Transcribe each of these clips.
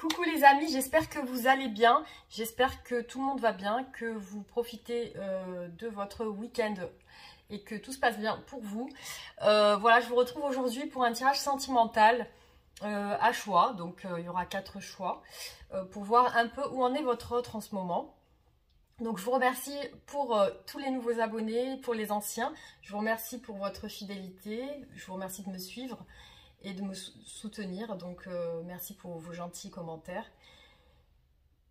Coucou les amis, j'espère que vous allez bien, j'espère que tout le monde va bien, que vous profitez de votre week-end et que tout se passe bien pour vous. Voilà, je vous retrouve aujourd'hui pour un tirage sentimental à choix, donc il y aura 4 choix pour voir un peu où en est votre autre en ce moment. Donc je vous remercie pour tous les nouveaux abonnés, pour les anciens, je vous remercie pour votre fidélité, je vous remercie de me suivre et de me soutenir, donc merci pour vos gentils commentaires.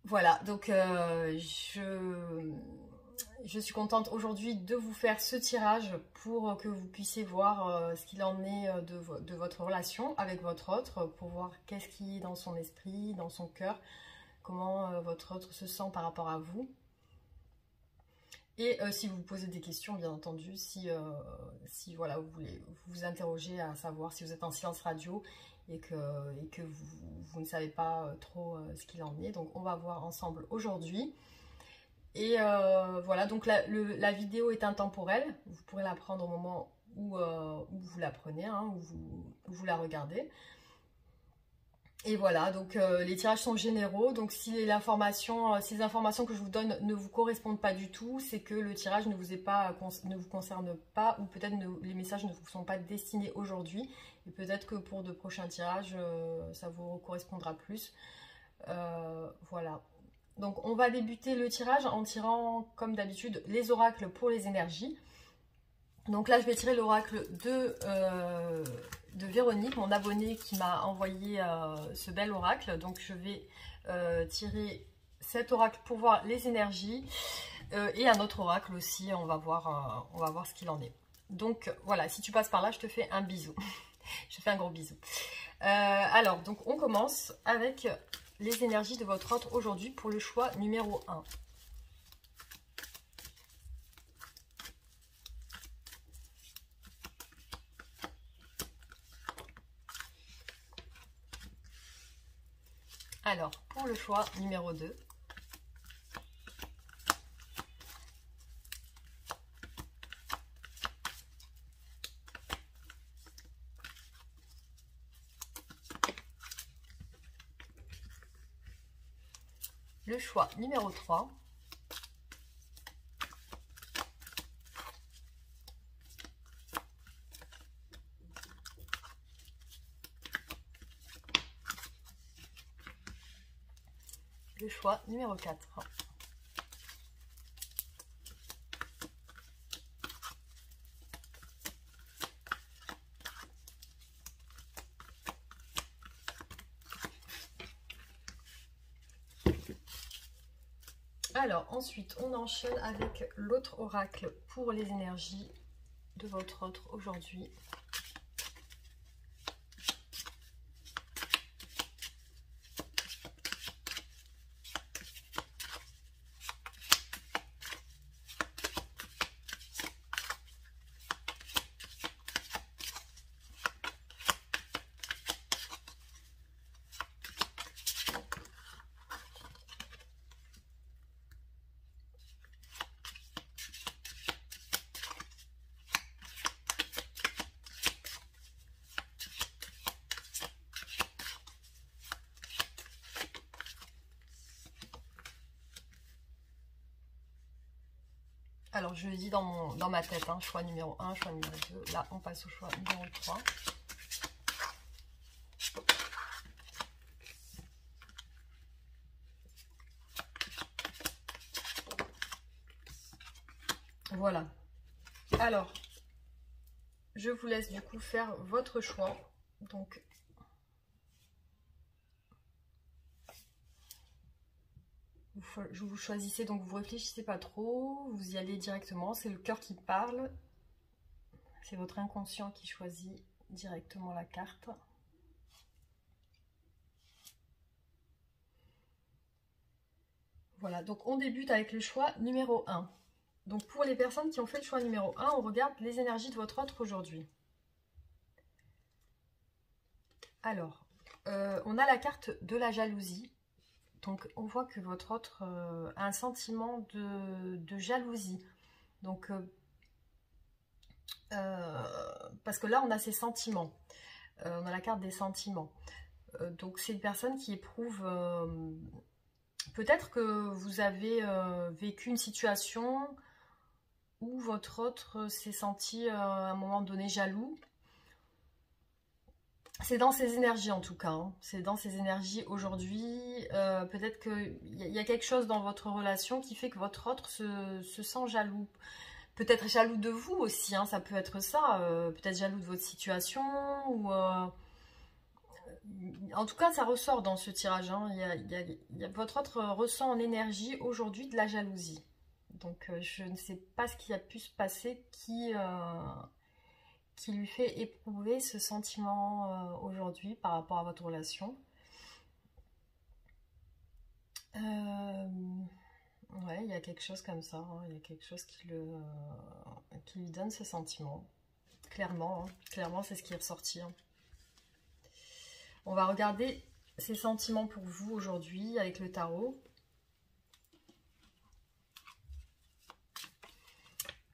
Voilà, donc je suis contente aujourd'hui de vous faire ce tirage pour que vous puissiez voir ce qu'il en est de votre relation avec votre autre, pour voir qu'est-ce qui est dans son esprit, dans son cœur, comment votre autre se sent par rapport à vous. Et si vous vous posez des questions, bien entendu, si voilà, vous voulez vous interroger à savoir si vous êtes en silence radio et que vous ne savez pas trop ce qu'il en est. Donc on va voir ensemble aujourd'hui. Et voilà, donc la vidéo est intemporelle. Vous pourrez la prendre au moment où vous la prenez, hein, où vous la regardez. Et voilà, donc les tirages sont généraux, donc si ces informations que je vous donne ne vous correspondent pas du tout, c'est que le tirage ne vous concerne pas, ou peut-être les messages ne vous sont pas destinés aujourd'hui, et peut-être que pour de prochains tirages, ça vous correspondra plus. Voilà, donc on va débuter le tirage en tirant, comme d'habitude, les oracles pour les énergies. Donc là, je vais tirer l'oracle de Véronique, mon abonnée qui m'a envoyé ce bel oracle. Donc je vais tirer cet oracle pour voir les énergies et un autre oracle aussi. On va voir ce qu'il en est. Donc voilà, si tu passes par là, je te fais un bisou. Je te fais un gros bisou. Alors, donc on commence avec les énergies de votre autre aujourd'hui pour le choix numéro 1. Alors, pour le choix numéro 2, le choix numéro 3, le choix numéro 4. Alors ensuite on enchaîne avec l'autre oracle pour les énergies de votre autre aujourd'hui. Alors je le dis dans ma tête, hein, choix numéro 1, choix numéro 2. Là on passe au choix numéro 3. Voilà. Alors, je vous laisse du coup faire votre choix. Donc, vous choisissez, donc vous réfléchissez pas trop, vous y allez directement, c'est le cœur qui parle, c'est votre inconscient qui choisit directement la carte. Voilà, donc on débute avec le choix numéro 1. Donc pour les personnes qui ont fait le choix numéro 1, on regarde les énergies de votre autre aujourd'hui. Alors, on a la carte de la jalousie. Donc, on voit que votre autre a un sentiment de jalousie. Donc, parce que là, on a ses sentiments. On a la carte des sentiments. Donc c'est une personne qui éprouve... peut-être que vous avez vécu une situation où votre autre s'est senti à un moment donné jaloux. C'est dans ses énergies en tout cas, hein. C'est dans ses énergies aujourd'hui. Peut-être qu'il y a quelque chose dans votre relation qui fait que votre autre se sent jaloux. Peut-être jaloux de vous aussi, hein, ça peut être ça. Peut-être jaloux de votre situation. Ou, en tout cas, ça ressort dans ce tirage, hein. Votre autre ressent en énergie aujourd'hui de la jalousie. Donc je ne sais pas ce qui a pu se passer qui lui fait éprouver ce sentiment aujourd'hui par rapport à votre relation. Ouais, il y a quelque chose comme ça, hein. Il y a quelque chose qui lui donne ce sentiment. Clairement, hein. Clairement, c'est ce qui est ressorti, hein. On va regarder ces sentiments pour vous aujourd'hui avec le tarot.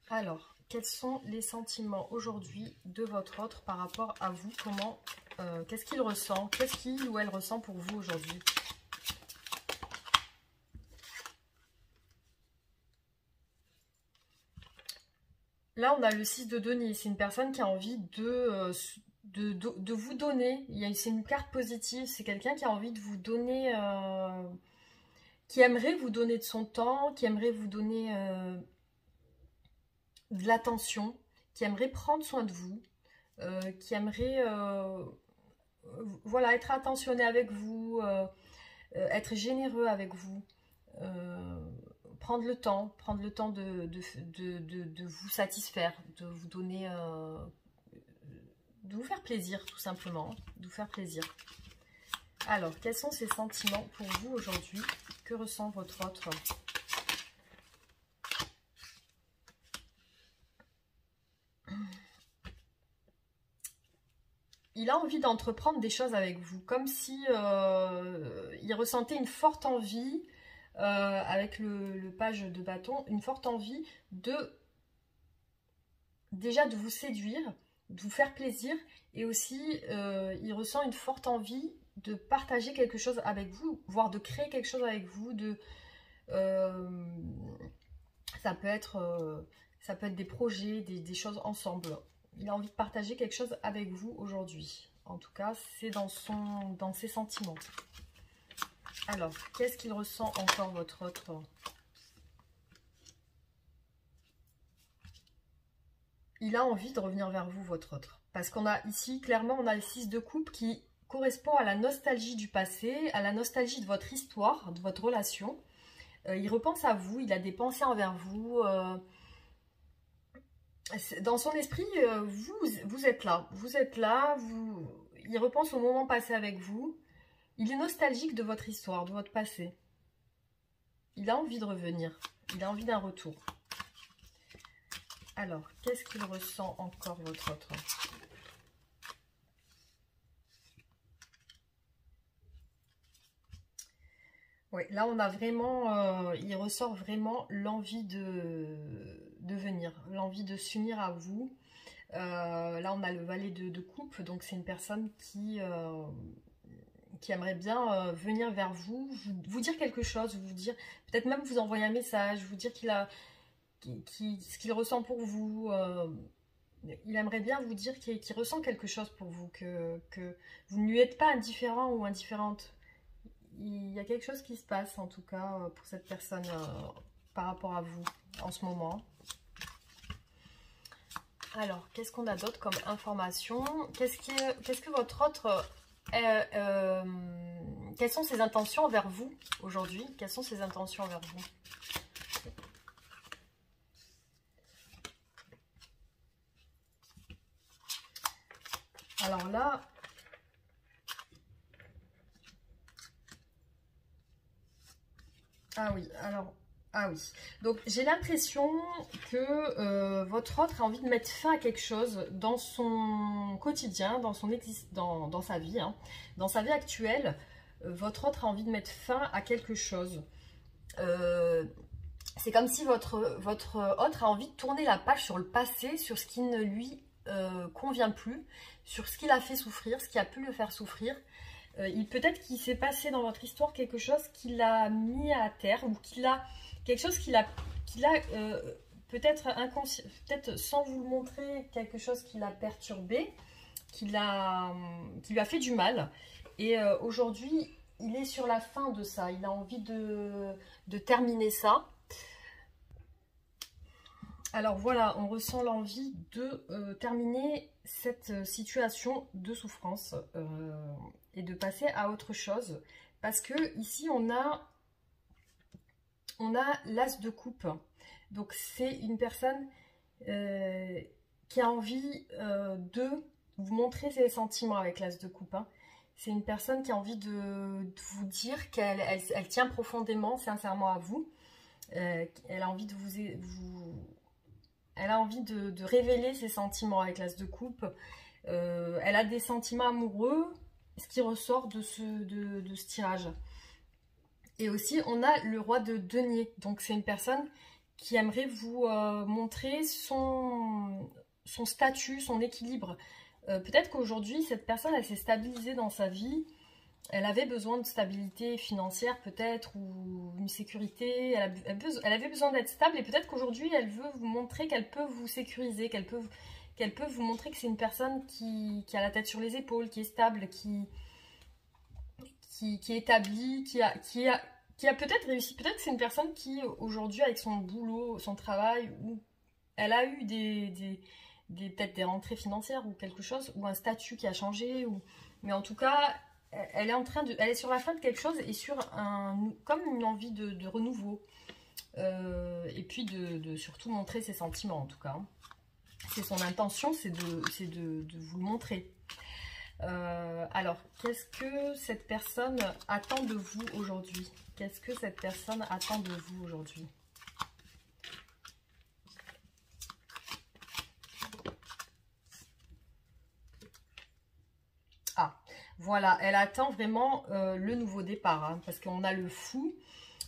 Alors, quels sont les sentiments aujourd'hui de votre autre par rapport à vous? Qu'est-ce qu'il ressent? Qu'est-ce qu'il ou elle ressent pour vous aujourd'hui? Là, on a le 6 de denier. C'est une personne qui a envie de vous donner. C'est une carte positive. C'est quelqu'un qui a envie de vous donner... qui aimerait vous donner de son temps, qui aimerait vous donner... de l'attention, qui aimerait prendre soin de vous, qui aimerait voilà, être attentionné avec vous, être généreux avec vous, prendre le temps de vous satisfaire, de vous donner, de vous faire plaisir tout simplement, de vous faire plaisir. Alors, quels sont ces sentiments pour vous aujourd'hui? Que ressent votre autre? Il a envie d'entreprendre des choses avec vous, comme si il ressentait une forte envie, avec le page de bâton, une forte envie déjà de vous séduire, de vous faire plaisir, et aussi il ressent une forte envie de partager quelque chose avec vous, voire de créer quelque chose avec vous, ça peut être des projets, des choses ensemble. Il a envie de partager quelque chose avec vous aujourd'hui. En tout cas, c'est dans ses sentiments. Alors, qu'est-ce qu'il ressent encore, votre autre? Il a envie de revenir vers vous, votre autre. Parce qu'on a ici, clairement, on a le 6 de coupe qui correspond à la nostalgie du passé, à la nostalgie de votre histoire, de votre relation. Il repense à vous, il a des pensées envers vous. Dans son esprit, vous êtes là. Vous êtes là, il repense au moment passé avec vous. Il est nostalgique de votre histoire, de votre passé. Il a envie de revenir. Il a envie d'un retour. Alors, qu'est-ce qu'il ressent encore, votre autre? Oui, là, on a vraiment... il ressort vraiment l'envie de venir, l'envie de s'unir à vous. Là, on a le valet de coupe, donc c'est une personne qui aimerait bien venir vers vous, vous dire quelque chose, vous dire, peut-être même vous envoyer un message, vous dire ce qu'il ressent pour vous. Il aimerait bien vous dire qu'il ressent quelque chose pour vous, que vous ne lui êtes pas indifférent ou indifférente. Il y a quelque chose qui se passe, en tout cas, pour cette personne par rapport à vous en ce moment. Alors, qu'est-ce qu'on a d'autre comme information? Qu'est-ce que votre autre... quelles sont ses intentions envers vous aujourd'hui? Quelles sont ses intentions envers vous? Alors là... Ah oui, alors... Ah oui, donc j'ai l'impression que votre autre a envie de mettre fin à quelque chose dans son quotidien, dans sa vie, hein. Dans sa vie actuelle, votre autre a envie de mettre fin à quelque chose. C'est comme si votre autre a envie de tourner la page sur le passé, sur ce qui ne lui convient plus, sur ce qu'il a fait souffrir, ce qui a pu le faire souffrir. Peut-être qu'il s'est passé dans votre histoire quelque chose qui l'a mis à terre, ou quelque chose qui l'a peut-être inconscient, peut-être sans vous le montrer, quelque chose qui l'a perturbé, qui lui a fait du mal. Et aujourd'hui, il est sur la fin de ça. Il a envie de terminer ça. Alors voilà, on ressent l'envie de terminer cette situation de souffrance et de passer à autre chose. Parce que ici, on a l'as de coupe. Donc c'est une personne qui a envie de vous montrer ses sentiments avec l'as de coupe. Hein. C'est une personne qui a envie de vous dire qu'elle tient profondément, sincèrement à vous. Elle a envie de elle a envie de révéler ses sentiments avec l'as de coupe. Elle a des sentiments amoureux, ce qui ressort de ce tirage. Et aussi, on a le roi de denier. Donc, c'est une personne qui aimerait vous montrer son statut, son équilibre. Peut-être qu'aujourd'hui, cette personne, elle s'est stabilisée dans sa vie. Elle avait besoin de stabilité financière peut-être, ou une sécurité. Elle avait besoin d'être stable, et peut-être qu'aujourd'hui, elle veut vous montrer qu'elle peut vous sécuriser, qu'elle peut vous montrer que c'est une personne qui a la tête sur les épaules, qui est stable, qui est établie, qui a peut-être réussi. Peut-être que c'est une personne qui, aujourd'hui, avec son boulot, son travail, où elle a eu peut-être des rentrées financières ou quelque chose, ou un statut qui a changé, mais en tout cas, elle est sur la fin de quelque chose, et sur comme une envie de renouveau. Et puis de surtout montrer ses sentiments, en tout cas. C'est son intention, c'est de vous le montrer. Alors, qu'est-ce que cette personne attend de vous aujourd'hui? Qu'est-ce que cette personne attend de vous aujourd'hui? Ah, voilà, elle attend vraiment le nouveau départ, hein, parce qu'on a le fou.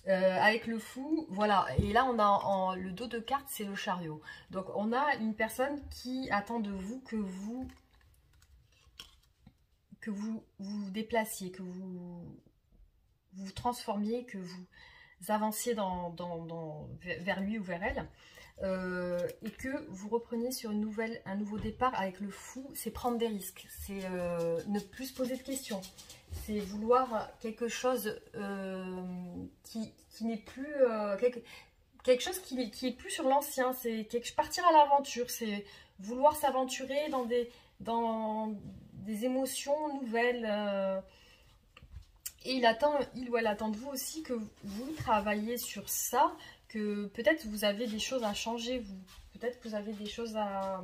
Avec le fou, voilà, et là on a le dos de carte, c'est le chariot. Donc on a une personne qui attend de vous que vous vous déplaciez, que vous vous transformiez, que vous avanciez vers lui ou vers elle, et que vous repreniez sur un nouveau départ. Avec le fou, c'est prendre des risques, c'est ne plus se poser de questions, c'est vouloir quelque chose qui n'est plus quelque chose qui est plus sur l'ancien, c'est partir à l'aventure, c'est vouloir s'aventurer dans des émotions nouvelles. Et il ou elle attend de vous aussi que vous travaillez sur ça, que peut-être vous avez des choses à changer, peut-être que vous avez des choses à...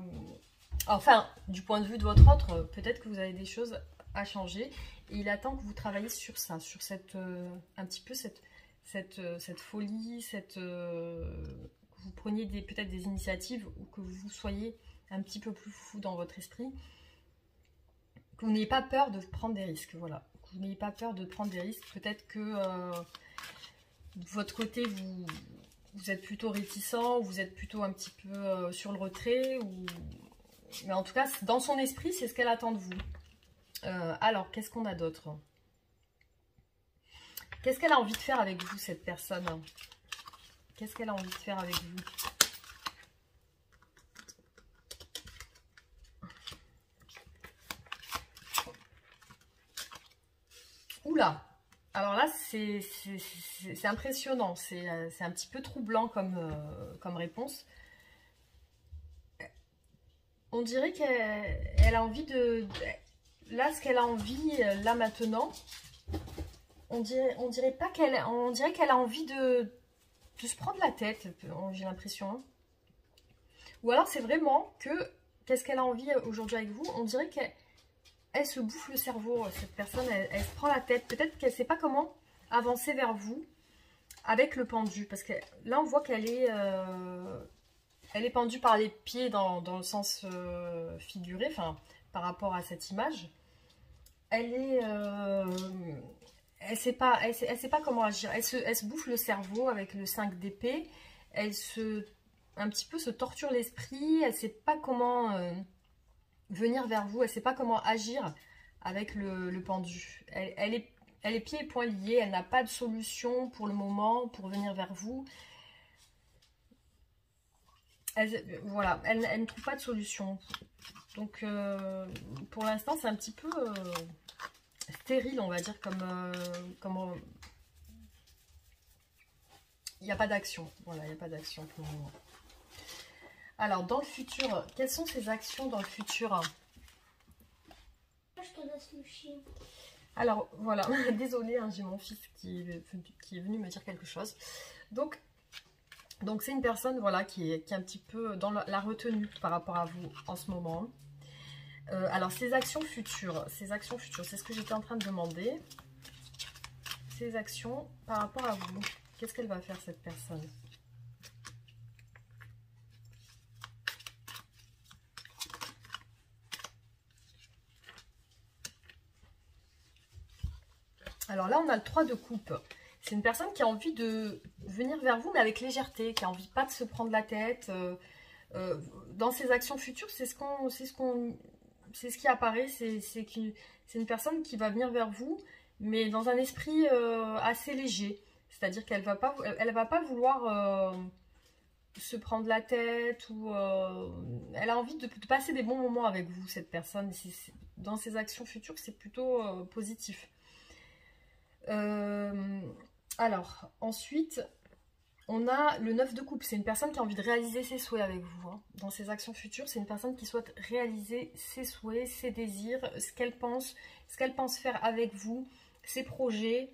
Enfin, du point de vue de votre autre, peut-être que vous avez des choses à changer, et il attend que vous travailliez sur ça, sur un petit peu cette folie, que vous preniez peut-être des initiatives, ou que vous soyez un petit peu plus fou dans votre esprit, que vous n'ayez pas peur de prendre des risques, voilà. Que vous n'ayez pas peur de prendre des risques. Peut-être que de votre côté, vous êtes plutôt réticent, ou vous êtes plutôt un petit peu sur le retrait, mais en tout cas, dans son esprit, c'est ce qu'elle attend de vous. Alors, qu'est-ce qu'on a d'autre? Qu'est-ce qu'elle a envie de faire avec vous, cette personne? Qu'est-ce qu'elle a envie de faire avec vous? Oula! Alors là, c'est impressionnant. C'est un petit peu troublant comme réponse. On dirait qu'elle a envie Là, ce qu'elle a envie, là maintenant, on dirait qu'elle a envie de se prendre la tête, j'ai l'impression. Hein. Ou alors c'est vraiment que, qu'est-ce qu'elle a envie aujourd'hui avec vous? On dirait qu'elle se bouffe le cerveau, cette personne, elle se prend la tête. Peut-être qu'elle ne sait pas comment avancer vers vous avec le pendu. Parce que là, on voit qu'elle est... elle est pendue par les pieds dans le sens figuré, enfin, par rapport à cette image. Elle est... elle sait pas comment agir. Elle se bouffe le cerveau avec le 5 d'épée. Elle un petit peu se torture l'esprit. Elle sait pas comment venir vers vous. Elle sait pas comment agir avec le pendu. Elle est pieds et poings liés, elle n'a pas de solution pour le moment pour venir vers vous. Voilà, elle ne trouve pas de solution. Donc, pour l'instant, c'est un petit peu stérile, on va dire, comme il n'y a pas d'action. Voilà, il n'y a pas d'action pour le moment. Alors, dans le futur, quelles sont ces actions dans le futur? Je te laisse le chien. Alors, voilà, désolée, hein, j'ai mon fils qui est venu me dire quelque chose. Donc c'est une personne, voilà, qui est un petit peu dans la retenue par rapport à vous en ce moment. Alors, ces actions futures, c'est ce que j'étais en train de demander. Ces actions par rapport à vous, qu'est-ce qu'elle va faire, cette personne? Alors là, on a le 3 de coupe. C'est une personne qui a envie de venir vers vous, mais avec légèreté, qui a envie pas de se prendre la tête. Dans ses actions futures, c'est ce qui apparaît. C'est une personne qui va venir vers vous, mais dans un esprit assez léger. C'est-à-dire qu'elle va pas vouloir se prendre la tête ou elle a envie de passer des bons moments avec vous, cette personne. Dans ses actions futures, c'est plutôt positif. Alors, ensuite, on a le 9 de coupe. C'est une personne qui a envie de réaliser ses souhaits avec vous. Hein. Dans ses actions futures, c'est une personne qui souhaite réaliser ses souhaits, ses désirs, ce qu'elle pense faire avec vous, ses projets,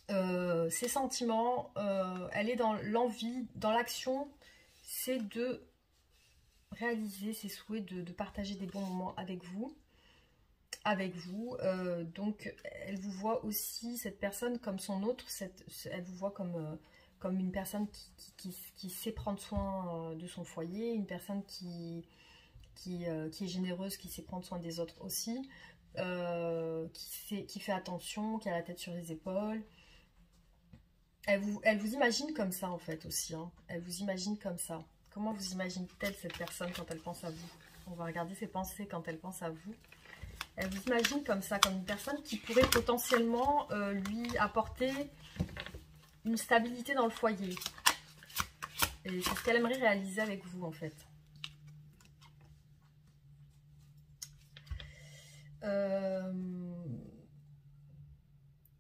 ses sentiments. Elle est dans l'envie, dans l'action. C'est de réaliser ses souhaits, de partager des bons moments avec vous. Donc elle vous voit aussi, cette personne, comme son autre, elle vous voit comme une personne qui sait prendre soin de son foyer, une personne qui est généreuse, qui sait prendre soin des autres aussi, qui fait attention, qui a la tête sur les épaules. Elle vous imagine comme ça en fait aussi, hein. Elle vous imagine comme ça. Comment vous imagine-t-elle cette personne quand elle pense à vous? On va regarder ses pensées quand elle pense à vous. Elle vous imagine comme ça, comme une personne qui pourrait potentiellement lui apporter une stabilité dans le foyer. Et c'est ce qu'elle aimerait réaliser avec vous, en fait.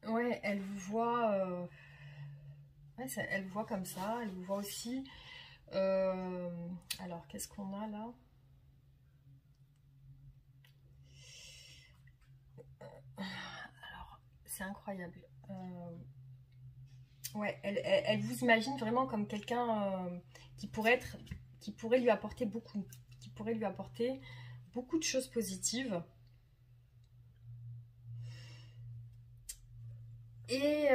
Ouais, elle vous voit... ouais, elle vous voit comme ça. Elle vous voit aussi... alors, qu'est-ce qu'on a là? Alors, c'est incroyable. Ouais, elle vous imagine vraiment comme quelqu'un qui pourrait lui apporter beaucoup. Qui pourrait lui apporter beaucoup de choses positives. Et...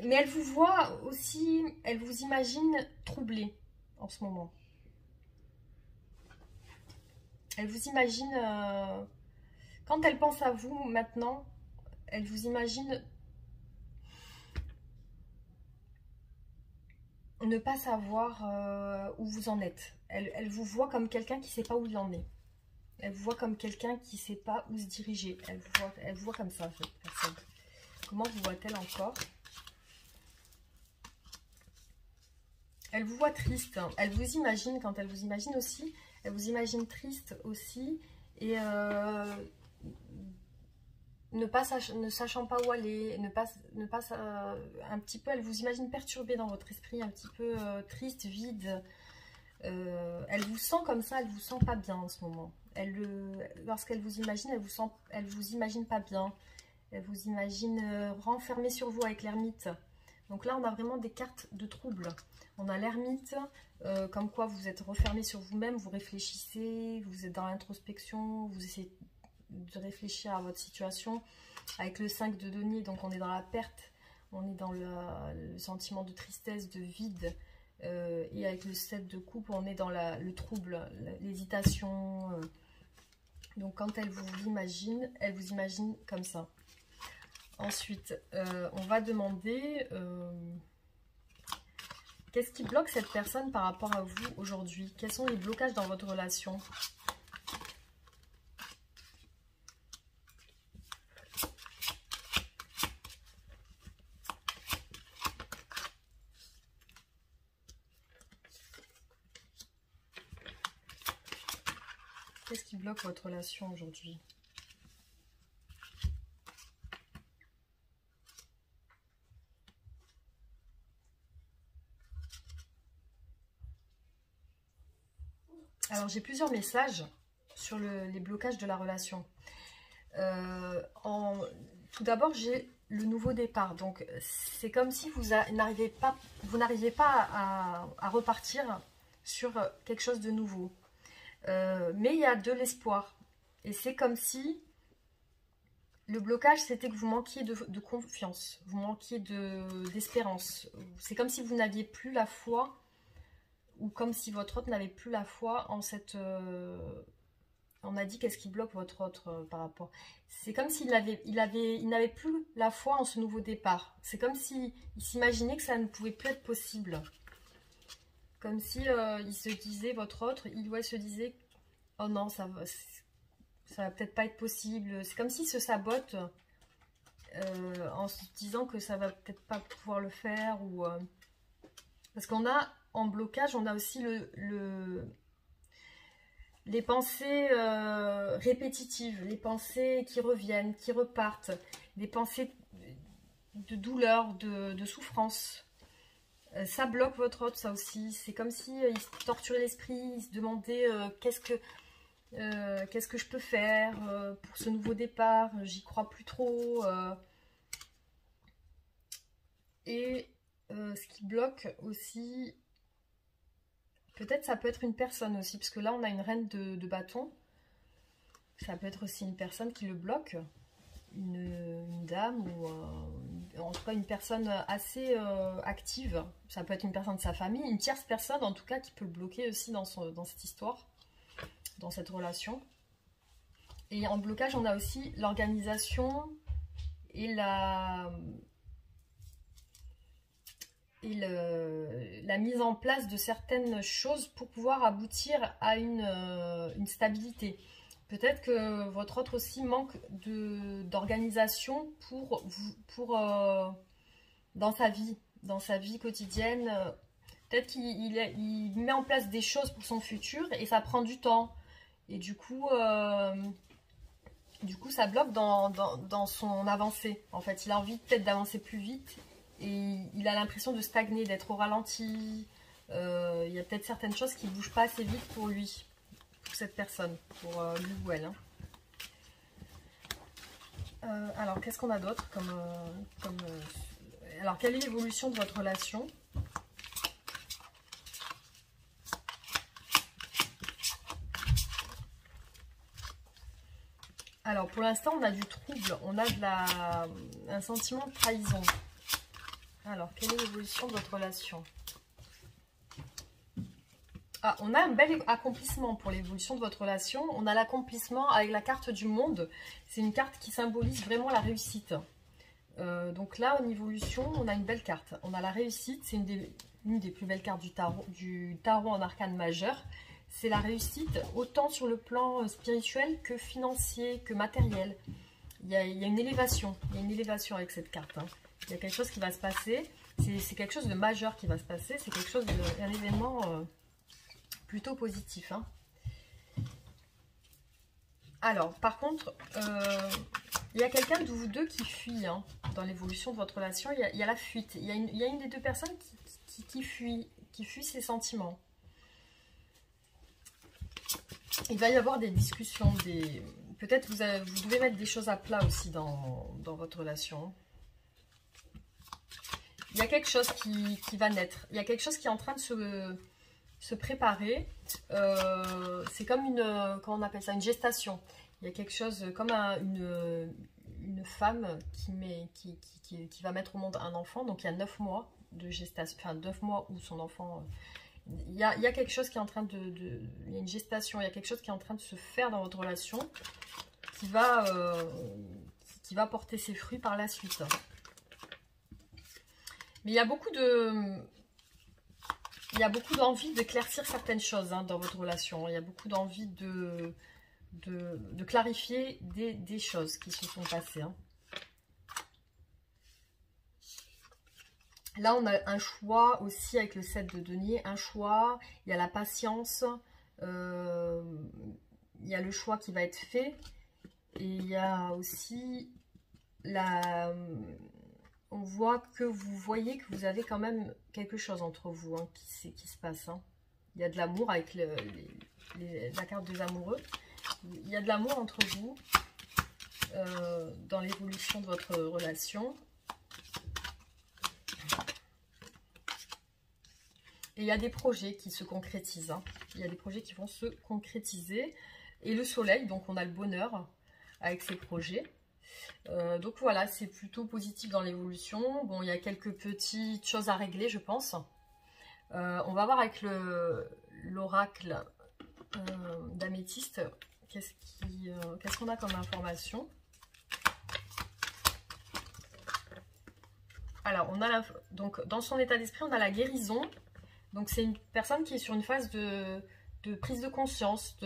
mais elle vous voit aussi, elle vous imagine troublée en ce moment. Elle vous imagine... quand elle pense à vous maintenant, elle vous imagine ne pas savoir où vous en êtes. Elle vous voit comme quelqu'un qui ne sait pas où il en est. Elle vous voit comme quelqu'un qui ne sait pas où se diriger. Elle vous voit comme ça, cette personne. Comment vous voit-elle encore? Elle vous voit triste. Elle vous imagine, quand elle vous imagine aussi, elle vous imagine triste aussi. Et ne sachant pas où aller, un petit peu, elle vous imagine perturbée dans votre esprit, un petit peu triste, vide. Elle vous sent comme ça, elle vous sent pas bien en ce moment. Lorsqu'elle vous imagine, elle vous imagine pas bien. Elle vous imagine renfermée sur vous avec l'ermite. Donc là, on a vraiment des cartes de trouble. On a l'ermite, comme quoi vous êtes refermé sur vous-même, vous réfléchissez, vous êtes dans l'introspection, vous essayez de réfléchir à votre situation. Avec le 5 de denier, donc on est dans la perte, on est dans le sentiment de tristesse, de vide. Et avec le 7 de coupe, on est dans le trouble, l'hésitation. Donc quand elle vous imagine comme ça. Ensuite, on va demander qu'est-ce qui bloque cette personne par rapport à vous aujourd'hui? Quels sont les blocages dans votre relation? Qu'est-ce qui bloque votre relation aujourd'hui? Alors, j'ai plusieurs messages sur les blocages de la relation. Tout d'abord, j'ai le nouveau départ. Donc, c'est comme si vous n'arriviez pas à repartir sur quelque chose de nouveau. Mais il y a de l'espoir. Et c'est comme si le blocage, c'était que vous manquiez de confiance, vous manquiez d'espérance. C'est comme si vous n'aviez plus la foi, ou comme si votre autre n'avait plus la foi en cette... on a dit qu'est-ce qui bloque votre autre par rapport. C'est comme s'il n'avait plus la foi en ce nouveau départ. C'est comme s'il s'imaginait que ça ne pouvait plus être possible. Comme si il se disait, votre autre, il ou elle se disait, oh non, ça va peut-être pas être possible. C'est comme s'il se sabote en se disant que ça va peut-être pas pouvoir le faire. Ou parce qu'on a en blocage, on a aussi les pensées répétitives, les pensées qui reviennent, qui repartent, des pensées de douleur, de souffrance. Ça bloque votre autre, ça aussi. C'est comme si il se torturait l'esprit, il se demandait qu'est-ce que je peux faire pour ce nouveau départ, j'y crois plus trop. Et ce qui bloque aussi, peut-être ça peut être une personne aussi, parce que là on a une reine de bâton. Ça peut être aussi une personne qui le bloque, une dame ou en tout cas une personne assez active. Ça peut être une personne de sa famille, une tierce personne en tout cas qui peut le bloquer aussi dans cette histoire, dans cette relation. Et en blocage, on a aussi l'organisation et la mise en place de certaines choses pour pouvoir aboutir à une stabilité. Peut-être que votre autre aussi manque d'organisation dans sa vie quotidienne. Peut-être qu'il met en place des choses pour son futur et ça prend du temps. Et du coup ça bloque dans son avancée. En fait, il a envie peut-être d'avancer plus vite et il a l'impression de stagner, d'être au ralenti. Il y a peut-être certaines choses qui ne bougent pas assez vite pour lui, pour cette personne, pour lui ou elle. Alors, qu'est-ce qu'on a d'autre alors, quelle est l'évolution de votre relation ? Alors, pour l'instant, on a du trouble, on a un sentiment de trahison. Alors, quelle est l'évolution de votre relation ? Ah, on a un bel accomplissement pour l'évolution de votre relation. On a l'accomplissement avec la carte du monde. C'est une carte qui symbolise vraiment la réussite. Donc là, en évolution, on a une belle carte. On a la réussite, c'est une des plus belles cartes du tarot en arcane majeur. C'est la réussite, autant sur le plan spirituel que financier, que matériel. Il y a une élévation. Il y a une élévation avec cette carte. Il y a quelque chose qui va se passer. C'est quelque chose de majeur qui va se passer. C'est quelque chose un événement plutôt positif. Alors, par contre, il y a quelqu'un de vous deux qui fuit dans l'évolution de votre relation. Il y a la fuite. Il y a une des deux personnes qui fuit ses sentiments. Il va y avoir des discussions, peut-être vous devez mettre des choses à plat aussi dans votre relation. Il y a quelque chose qui va naître. Il y a quelque chose qui est en train de se préparer. C'est comme comment on appelle ça, une gestation. Il y a quelque chose comme une femme qui va mettre au monde un enfant. Donc il y a 9 mois de gestation, enfin 9 mois où son enfant... Il y a quelque chose qui est en train il y a une gestation, il y a quelque chose qui est en train de se faire dans votre relation qui va porter ses fruits par la suite. Mais il y a beaucoup d'envie d'éclaircir certaines choses dans votre relation. Il y a beaucoup d'envie de clarifier des choses qui se sont passées. Là, on a un choix aussi avec le 7 de denier, un choix, il y a la patience, il il y a le choix qui va être fait. Et il y a aussi on voit que vous voyez que vous avez quand même quelque chose entre vous hein, qui se passe. Hein. Il y a de l'amour avec la carte des amoureux. Il y a de l'amour entre vous dans l'évolution de votre relation. Et il y a des projets qui se concrétisent. Hein. Il y a des projets qui vont se concrétiser. Et le soleil, donc on a le bonheur avec ces projets. Donc voilà, c'est plutôt positif dans l'évolution. Bon, il y a quelques petites choses à régler, je pense. On va voir avec l'oracle d'améthyste. Qu'est-ce qu'on a comme information? Alors, donc dans son état d'esprit, on a la guérison. Donc c'est une personne qui est sur une phase de prise de conscience.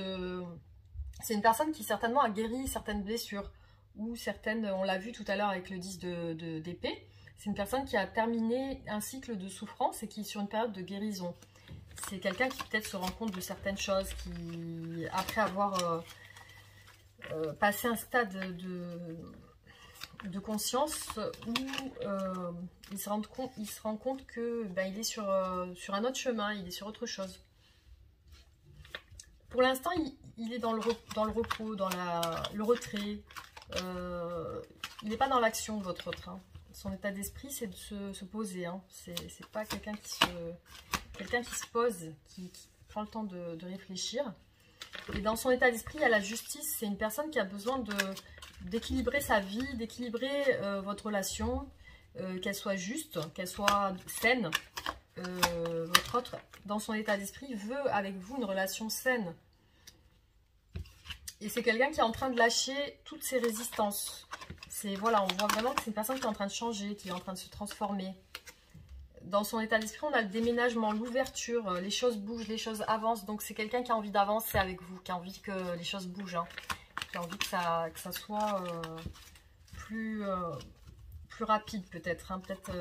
C'est une personne qui certainement a guéri certaines blessures. Ou certaines, on l'a vu tout à l'heure avec le 10 d'épée. C'est une personne qui a terminé un cycle de souffrance et qui est sur une période de guérison. C'est quelqu'un qui peut-être se rend compte de certaines choses, qui, après avoir passé un stade de conscience où il se rend compte que il est sur un autre chemin, il est sur autre chose. Pour l'instant, il est dans le repos, dans le retrait. Il n'est pas dans l'action, votre autre. Hein. Son état d'esprit, c'est de se poser. Hein. C'est pas quelqu'un qui se pose, qui prend le temps de réfléchir. Et dans son état d'esprit, il y a la justice. C'est une personne qui a besoin d'équilibrer sa vie, d'équilibrer votre relation, qu'elle soit juste, qu'elle soit saine. Votre autre, dans son état d'esprit, veut avec vous une relation saine. Et c'est quelqu'un qui est en train de lâcher toutes ses résistances. Voilà, on voit vraiment que c'est une personne qui est en train de changer, qui est en train de se transformer. Dans son état d'esprit, on a le déménagement, l'ouverture, les choses bougent, les choses avancent. Donc c'est quelqu'un qui a envie d'avancer avec vous, qui a envie que les choses bougent, hein, qui a envie que ça soit plus rapide peut-être. Hein, peut-être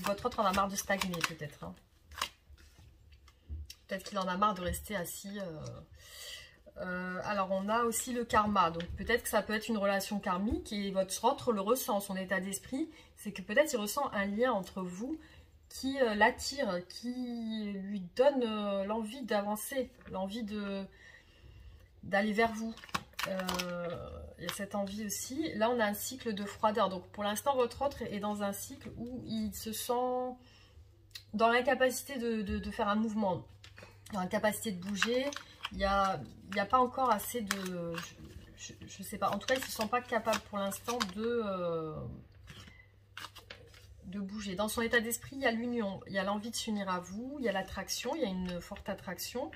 votre autre en a marre de stagner peut-être. Hein. Peut-être qu'il en a marre de rester assis. Alors on a aussi le karma, donc peut-être que ça peut être une relation karmique et votre autre le ressent, son état d'esprit, c'est que peut-être il ressent un lien entre vous qui l'attire, qui lui donne l'envie d'avancer, l'envie d'aller vers vous. Il y a cette envie aussi. Là on a un cycle de froideur, donc pour l'instant votre autre est dans un cycle où il se sent dans l'incapacité de faire un mouvement, dans l'incapacité de bouger. Il n'y a pas encore assez de... Je sais pas. En tout cas, il ne se sent pas capable pour l'instant de bouger. Dans son état d'esprit, il y a l'union. Il y a l'envie de s'unir à vous. Il y a l'attraction. Il y a une forte attraction.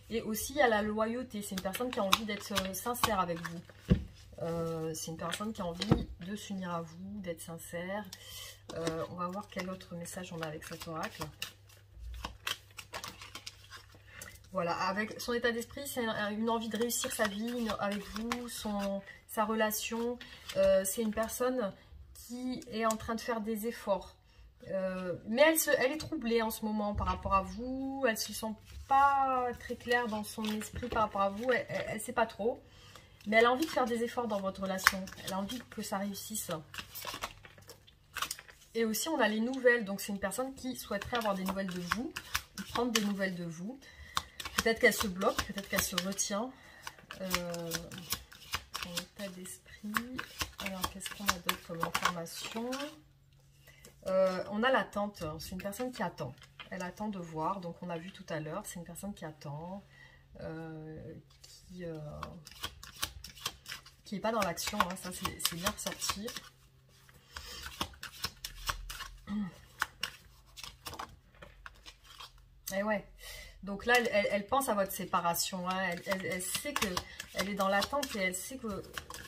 Et aussi, il y a la loyauté. C'est une personne qui a envie d'être sincère avec vous. C'est une personne qui a envie de s'unir à vous, d'être sincère. On va voir quel autre message on a avec cet oracle. Voilà, avec son état d'esprit, c'est une envie de réussir sa vie avec vous, sa relation. C'est une personne qui est en train de faire des efforts. Mais elle est troublée en ce moment par rapport à vous. Elle ne se sent pas très claire dans son esprit par rapport à vous. Elle ne sait pas trop. Mais elle a envie de faire des efforts dans votre relation. Elle a envie que ça réussisse. Et aussi, on a les nouvelles. Donc, c'est une personne qui souhaiterait avoir des nouvelles de vous, ou prendre des nouvelles de vous. Peut-être qu'elle se bloque, peut-être qu'elle se retient. Son état d'esprit. Alors, qu'est-ce qu'on a d'autre comme information? On a l'attente. C'est une personne qui attend. Elle attend de voir. Donc, on a vu tout à l'heure. C'est une personne qui attend. Qui n'est pas dans l'action. Hein, ça, c'est bien ressorti. Et ouais. Donc là, elle pense à votre séparation. Hein. Elle sait qu'elle est dans l'attente et elle sait qu'il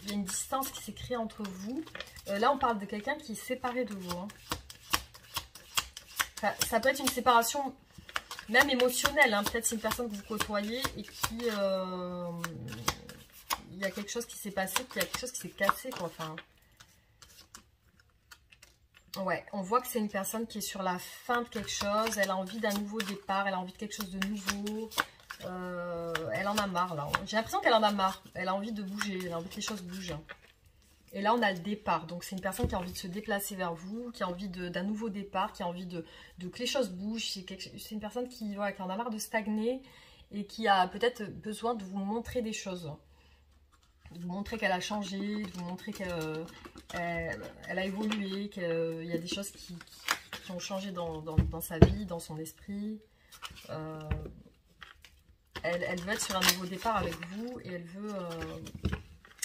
y a une distance qui s'est créée entre vous. Là, on parle de quelqu'un qui est séparé de vous. Hein. Ça peut être une séparation même émotionnelle. Hein. Peut-être c'est une personne que vous côtoyez et qui... il y a quelque chose qui s'est passé, il y a quelque chose qui s'est cassé, quoi. Enfin... Ouais, on voit que c'est une personne qui est sur la fin de quelque chose. Elle a envie d'un nouveau départ. Elle a envie de quelque chose de nouveau. elle en a marre là. J'ai l'impression qu'elle en a marre. Elle a envie de bouger, elle a envie que les choses bougent. Et là, on a le départ. Donc, c'est une personne qui a envie de se déplacer vers vous, qui a envie d'un nouveau départ, qui a envie que les choses bougent. C'est une personne qui, voilà, qui en a marre de stagner et qui a peut-être besoin de vous montrer des choses. De vous montrer qu'elle a changé, de vous montrer qu'elle a évolué, qu'il y a des choses qui ont changé dans sa vie, dans son esprit. Elle veut être sur un nouveau départ avec vous et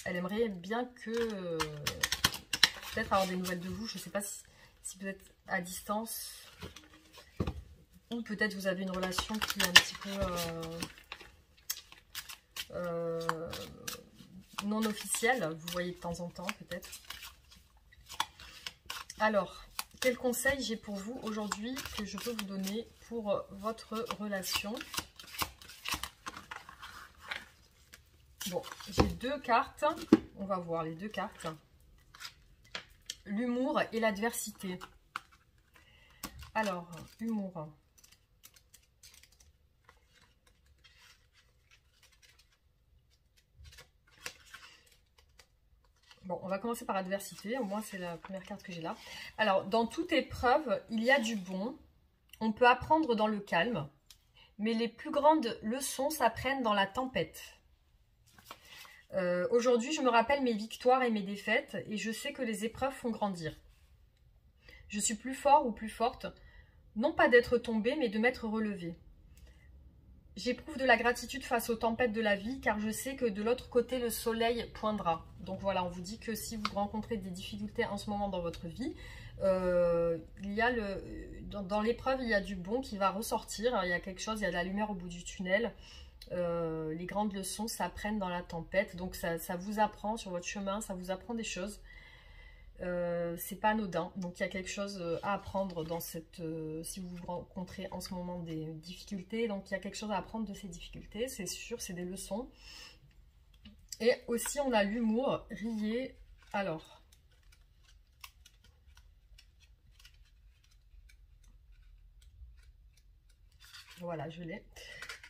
elle aimerait bien que peut-être avoir des nouvelles de vous. Je ne sais pas si vous êtes à distance ou peut-être vous avez une relation qui est un petit peu non officielle. Vous voyez de temps en temps peut-être. Alors, quel conseil j'ai pour vous aujourd'hui que je peux vous donner pour votre relation? Bon, j'ai deux cartes. On va voir les deux cartes. L'humour et l'adversité. Alors, humour. Bon, on va commencer par adversité. Au moins, c'est la première carte que j'ai là. Alors, dans toute épreuve, il y a du bon. On peut apprendre dans le calme. Mais les plus grandes leçons s'apprennent dans la tempête. Aujourd'hui, je me rappelle mes victoires et mes défaites et je sais que les épreuves font grandir. Je suis plus fort ou plus forte, non pas d'être tombée, mais de m'être relevée. J'éprouve de la gratitude face aux tempêtes de la vie car je sais que de l'autre côté, le soleil poindra. Donc voilà, on vous dit que si vous rencontrez des difficultés en ce moment dans votre vie, il y a dans l'épreuve, il y a du bon qui va ressortir. Il y a quelque chose, il y a de la lumière au bout du tunnel. Les grandes leçons s'apprennent dans la tempête, donc ça vous apprend sur votre chemin, ça vous apprend des choses, c'est pas anodin, donc il y a quelque chose à apprendre dans cette, si vous rencontrez en ce moment des difficultés, donc il y a quelque chose à apprendre de ces difficultés, c'est sûr, c'est des leçons. Et aussi on a l'humour, riez. Alors voilà, je l'ai.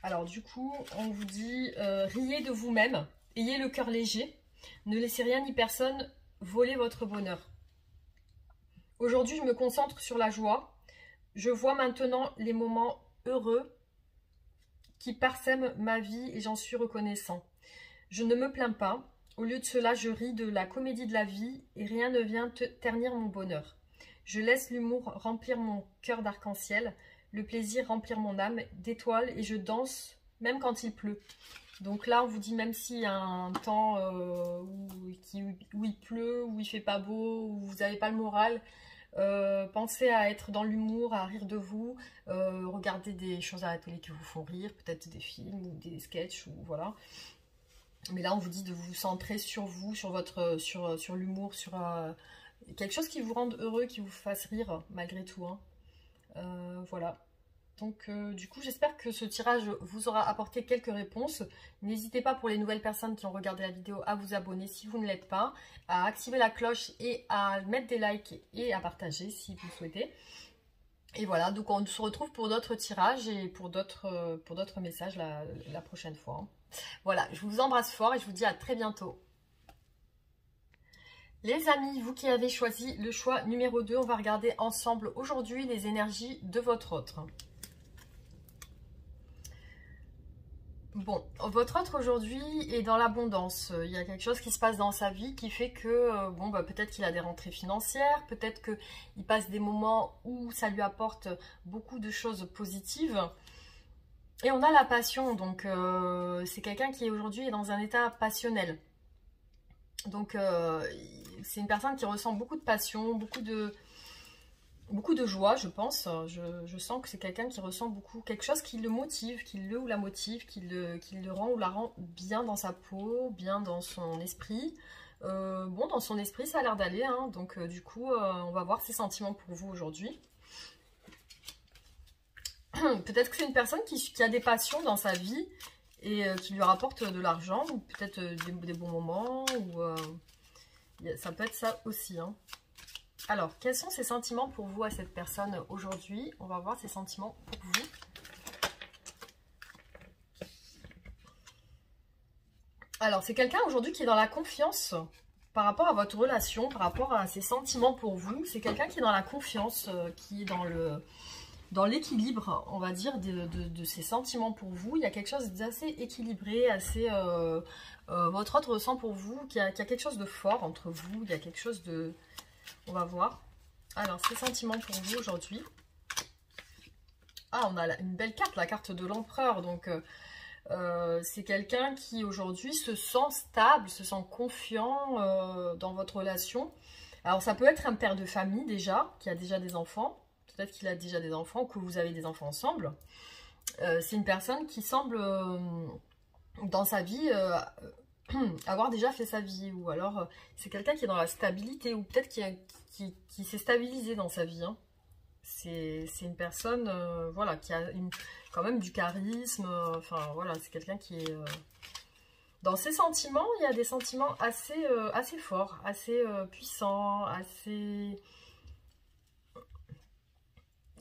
Alors du coup, on vous dit, riez de vous-même, ayez le cœur léger, ne laissez rien ni personne voler votre bonheur. Aujourd'hui, je me concentre sur la joie. Je vois maintenant les moments heureux qui parsèment ma vie et j'en suis reconnaissant. Je ne me plains pas. Au lieu de cela, je ris de la comédie de la vie et rien ne vient ternir mon bonheur. Je laisse l'humour remplir mon cœur d'arc-en-ciel, le plaisir remplir mon âme d'étoiles et je danse même quand il pleut. Donc là, on vous dit même s'il y a un temps où il pleut, où il fait pas beau, où vous n'avez pas le moral, pensez à être dans l'humour, à rire de vous, regardez des choses à la télé qui vous font rire, peut-être des films ou des sketchs, ou voilà. Mais là, on vous dit de vous centrer sur vous, sur l'humour, sur quelque chose qui vous rende heureux, qui vous fasse rire malgré tout, hein. Voilà. Donc du coup, j'espère que ce tirage vous aura apporté quelques réponses. N'hésitez pas pour les nouvelles personnes qui ont regardé la vidéo à vous abonner si vous ne l'êtes pas, à activer la cloche et à mettre des likes et à partager si vous souhaitez. Et voilà, donc on se retrouve pour d'autres tirages et pour d'autres messages la prochaine fois. Voilà, je vous embrasse fort et je vous dis à très bientôt. Les amis, vous qui avez choisi le choix numéro 2, on va regarder ensemble aujourd'hui les énergies de votre autre. Bon, votre autre aujourd'hui est dans l'abondance. Il y a quelque chose qui se passe dans sa vie qui fait que, bon, bah, peut-être qu'il a des rentrées financières, peut-être qu'il passe des moments où ça lui apporte beaucoup de choses positives. Et on a la passion, donc c'est quelqu'un qui aujourd'hui est dans un état passionnel. Donc c'est une personne qui ressent beaucoup de passion, beaucoup de joie, je pense. Je sens que c'est quelqu'un qui ressent quelque chose qui le motive, qui le ou la motive, qui le rend ou la rend bien dans sa peau, bien dans son esprit. Bon, dans son esprit, ça a l'air d'aller, hein. Donc du coup, on va voir ses sentiments pour vous aujourd'hui. Peut-être que c'est une personne qui a des passions dans sa vie et qui lui rapporte de l'argent, ou peut-être des bons moments, ou ça peut être ça aussi, hein. Alors, quels sont ses sentiments pour vous à cette personne aujourd'hui? On va voir ses sentiments pour vous. Alors, c'est quelqu'un aujourd'hui qui est dans la confiance par rapport à votre relation, par rapport à ses sentiments pour vous. C'est quelqu'un qui est dans la confiance, qui est dans l'équilibre, on va dire, de ses sentiments pour vous. Il y a quelque chose d'assez équilibré, assez... votre autre ressent pour vous qu'il y a quelque chose de fort entre vous. Il y a quelque chose de... On va voir. Alors, ses sentiments pour vous aujourd'hui. Ah, on a une belle carte, la carte de l'empereur. Donc, c'est quelqu'un qui aujourd'hui se sent stable, se sent confiant dans votre relation. Alors, ça peut être un père de famille déjà, qui a déjà des enfants. Peut-être qu'il a déjà des enfants ou que vous avez des enfants ensemble. C'est une personne qui semble, dans sa vie, avoir déjà fait sa vie. Ou alors, c'est quelqu'un qui est dans la stabilité ou peut-être qui s'est stabilisé dans sa vie. Hein. C'est une personne voilà, qui a quand même du charisme. Enfin, voilà, c'est quelqu'un qui est... Dans ses sentiments, il y a des sentiments assez forts, assez puissants, assez...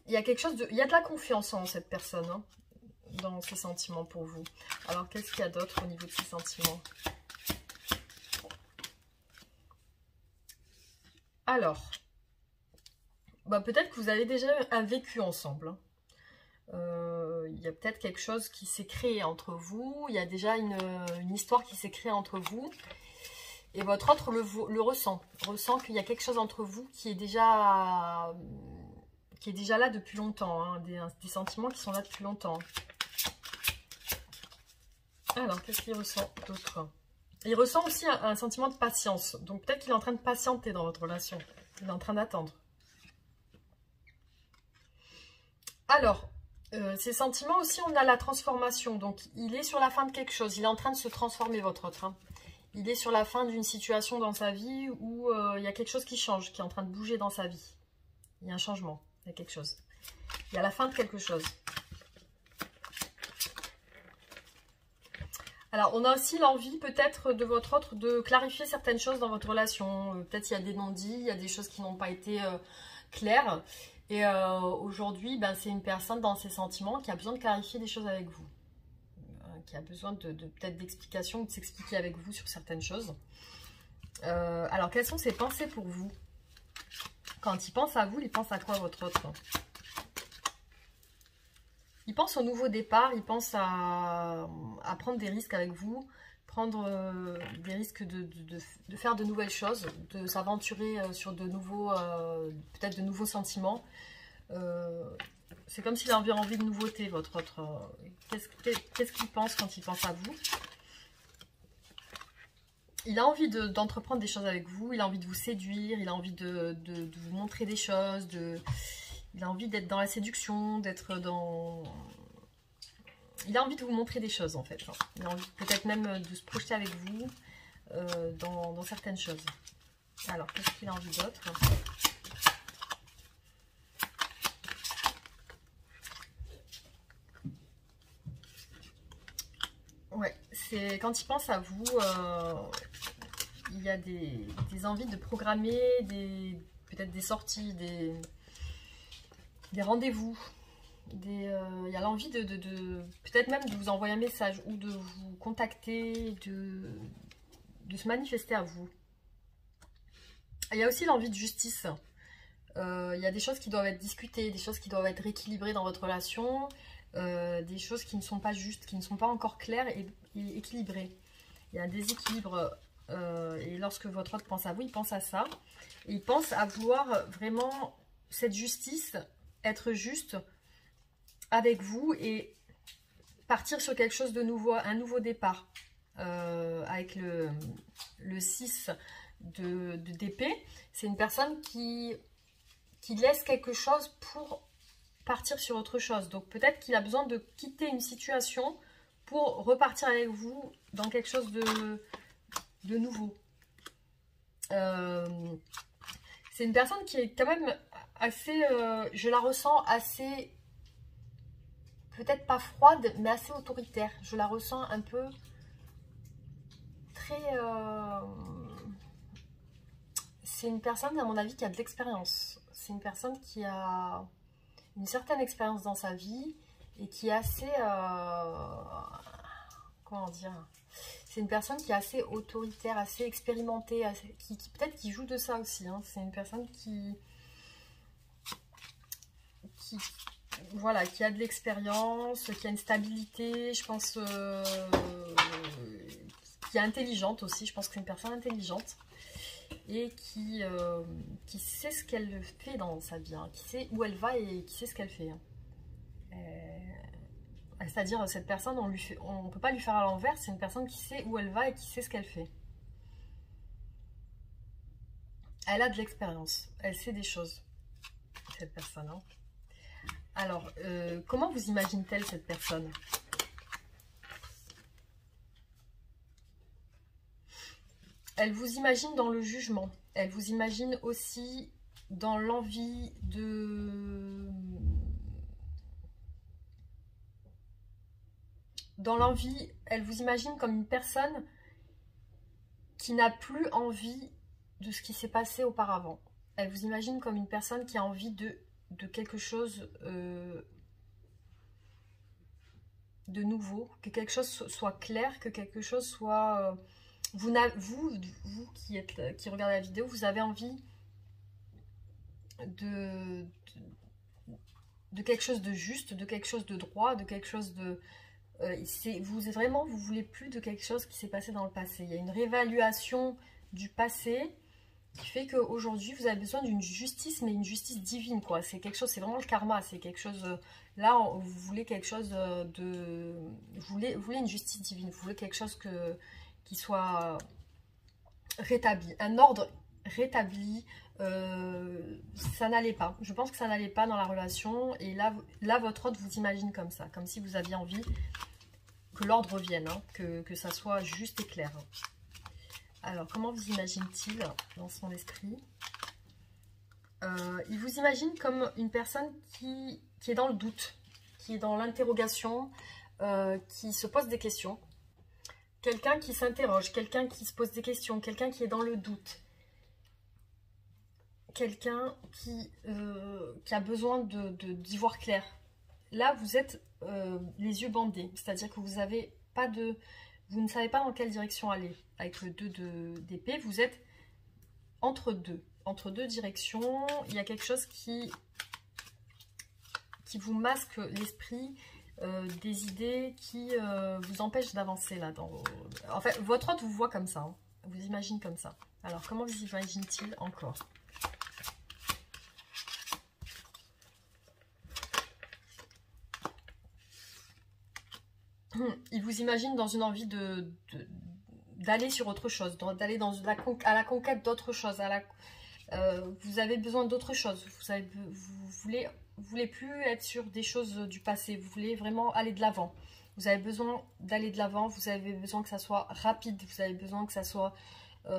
Il y a quelque chose de... Il y a de la confiance en cette personne, hein, dans ses sentiments pour vous. Alors, qu'est-ce qu'il y a d'autre au niveau de ses sentiments? Alors, bah, peut-être que vous avez déjà un vécu ensemble. Il y a peut-être quelque chose qui s'est créé entre vous. Il y a déjà une histoire qui s'est créée entre vous. Et votre autre le ressent. Ressent qu'il y a quelque chose entre vous qui est déjà là depuis longtemps. Hein, des sentiments qui sont là depuis longtemps. Alors, qu'est-ce qu'il ressent d'autre? Il ressent aussi un sentiment de patience. Donc, peut-être qu'il est en train de patienter dans votre relation. Il est en train d'attendre. Alors, ces sentiments aussi, on a la transformation. Donc, il est sur la fin de quelque chose. Il est en train de se transformer, votre autre. Hein. Il est sur la fin d'une situation dans sa vie où il y a quelque chose qui change, qui est en train de bouger dans sa vie. Il y a un changement, il y a quelque chose. Il y a la fin de quelque chose. Alors, on a aussi l'envie peut-être de votre autre de clarifier certaines choses dans votre relation. Peut-être il y a des non-dits, il y a des choses qui n'ont pas été claires. Et aujourd'hui, ben, c'est une personne dans ses sentiments qui a besoin de clarifier des choses avec vous. Qui a besoin peut-être d'explications ou de s'expliquer avec vous sur certaines choses. Alors, quelles sont ses pensées pour vous? Quand il pense à vous, il pense à quoi, votre autre? Il pense au nouveau départ, il pense à prendre des risques avec vous, prendre des risques de faire de nouvelles choses, de s'aventurer sur de nouveaux, peut-être de nouveaux sentiments. C'est comme s'il avait envie de nouveauté, votre autre. Qu'est-ce qu'il pense quand il pense à vous? Il a envie d'entreprendre des choses avec vous, il a envie de vous séduire, il a envie de vous montrer des choses, il a envie d'être dans la séduction, d'être dans... Il a envie de vous montrer des choses, en fait. Il a envie peut-être même de se projeter avec vous dans certaines choses. Alors, qu'est-ce qu'il a envie d'autre? Ouais, c'est quand il pense à vous, il y a des envies de programmer, peut-être des sorties, des rendez-vous. Il y a l'envie de peut-être même de vous envoyer un message ou de vous contacter, de se manifester à vous. Il y a aussi l'envie de justice. Il y a des choses qui doivent être discutées, des choses qui doivent être rééquilibrées dans votre relation, des choses qui ne sont pas justes, qui ne sont pas encore claires et équilibrées. Il y a un déséquilibre et lorsque votre autre pense à vous, il pense à ça. Et il pense à vouloir vraiment cette justice, être juste avec vous et partir sur quelque chose de nouveau, un nouveau départ. Avec le 6 d'épée, c'est une personne qui laisse quelque chose pour partir sur autre chose. Donc peut-être qu'il a besoin de quitter une situation pour repartir avec vous dans quelque chose de nouveau. C'est une personne qui est quand même assez, je la ressens assez, peut-être pas froide, mais assez autoritaire. Je la ressens un peu très... c'est une personne, à mon avis, qui a de l'expérience. C'est une personne qui a une certaine expérience dans sa vie et qui est assez... comment dire, c'est une personne qui est assez autoritaire, assez expérimentée, qui peut-être qui joue de ça aussi. Hein. C'est une personne voilà, qui a de l'expérience, qui a une stabilité, je pense, qui est intelligente aussi. Je pense que c'est une personne intelligente et qui sait ce qu'elle fait dans sa vie, hein, qui sait où elle va et qui sait ce qu'elle fait. Hein. C'est-à-dire, cette personne, on ne peut pas lui faire à l'envers, c'est une personne qui sait où elle va et qui sait ce qu'elle fait. Elle a de l'expérience, elle sait des choses, cette personne. Hein. Alors, comment vous imagine-t-elle cette personne? Elle vous imagine dans le jugement, elle vous imagine aussi dans l'envie de... elle vous imagine comme une personne qui n'a plus envie de ce qui s'est passé auparavant. Elle vous imagine comme une personne qui a envie de quelque chose de nouveau, que quelque chose soit clair, que quelque chose soit... vous qui regardez la vidéo, vous avez envie de quelque chose de juste, de quelque chose de droit, de quelque chose de... vous voulez plus de quelque chose qui s'est passé dans le passé. Il y a une réévaluation du passé qui fait qu'aujourd'hui vous avez besoin d'une justice, mais une justice divine, quoi. C'est quelque chose, c'est vraiment le karma, c'est quelque chose... Là, vous voulez quelque chose de... Vous voulez une justice divine, vous voulez quelque chose qui soit rétabli, un ordre rétabli. Ça n'allait pas. Je pense que ça n'allait pas dans la relation. Et là votre autre vous imagine comme ça, comme si vous aviez envie que l'ordre revienne, hein, que ça soit juste et clair. Alors, comment vous imagine-t-il dans son esprit? Il vous imagine comme une personne qui est dans le doute, qui est dans l'interrogation, qui se pose des questions. Quelqu'un qui s'interroge, quelqu'un qui se pose des questions, quelqu'un qui est dans le doute. Quelqu'un qui a besoin d'y voir clair. Là, vous êtes les yeux bandés, c'est-à-dire que vous avez pas de... Vous ne savez pas dans quelle direction aller. Avec le 2 d'épée, vous êtes entre deux directions. Il y a quelque chose qui vous masque l'esprit, des idées qui vous empêchent d'avancer là. En fait, votre autre vous voit comme ça, hein, vous imagine comme ça. Alors, comment vous imagine-t-il encore? Il vous imagine dans une envie d'aller sur autre chose, d'aller à la conquête d'autre chose. Vous avez besoin d'autre chose. Vous voulez plus être sur des choses du passé. Vous voulez vraiment aller de l'avant. Vous avez besoin d'aller de l'avant. Vous avez besoin que ça soit rapide. Vous avez besoin que ça soit... vous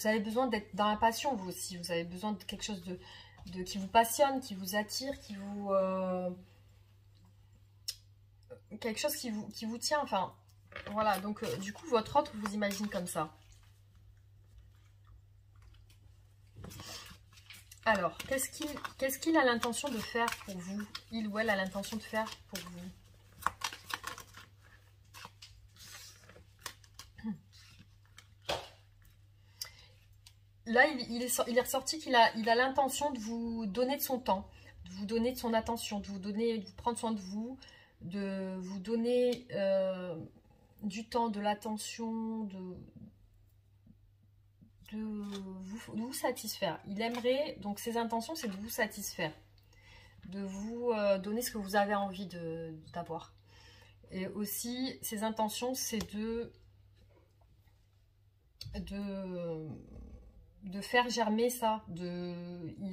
avez besoin d'être dans la passion, vous aussi. Vous avez besoin de quelque chose qui vous passionne, qui vous attire, qui vous... quelque chose qui vous tient, enfin, voilà, donc du coup, votre autre vous imagine comme ça. Alors, qu'est-ce qu'il a l'intention de faire pour vous? Il ou elle a l'intention de faire pour vous? Là, il est ressorti qu'il a l'intention de vous donner de son temps, de vous donner de son attention, de vous prendre soin de vous donner du temps, de l'attention, de vous satisfaire. Il aimerait, donc ses intentions, c'est de vous satisfaire, de vous donner ce que vous avez envie d'avoir. Et aussi, ses intentions, c'est de faire germer ça.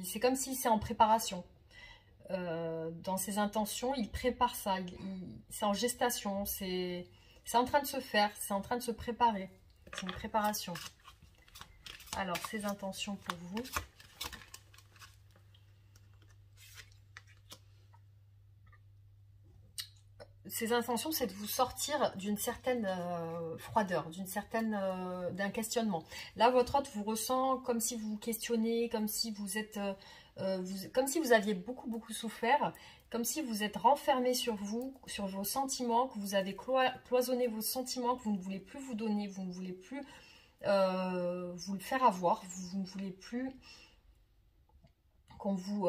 C'est comme si c'est en préparation. Dans ses intentions, il prépare ça. C'est en gestation. C'est en train de se faire. C'est en train de se préparer. C'est une préparation. Alors, ses intentions pour vous. ces intentions, c'est de vous sortir d'une certaine froideur, d'un questionnement. Là, votre hôte vous ressent comme si vous vous questionnez, comme si vous êtes, comme si vous aviez beaucoup souffert, comme si vous êtes renfermé sur vous, sur vos sentiments, que vous avez cloisonné vos sentiments, que vous ne voulez plus vous donner, vous ne voulez plus vous le faire avoir, vous ne voulez plus qu'on vous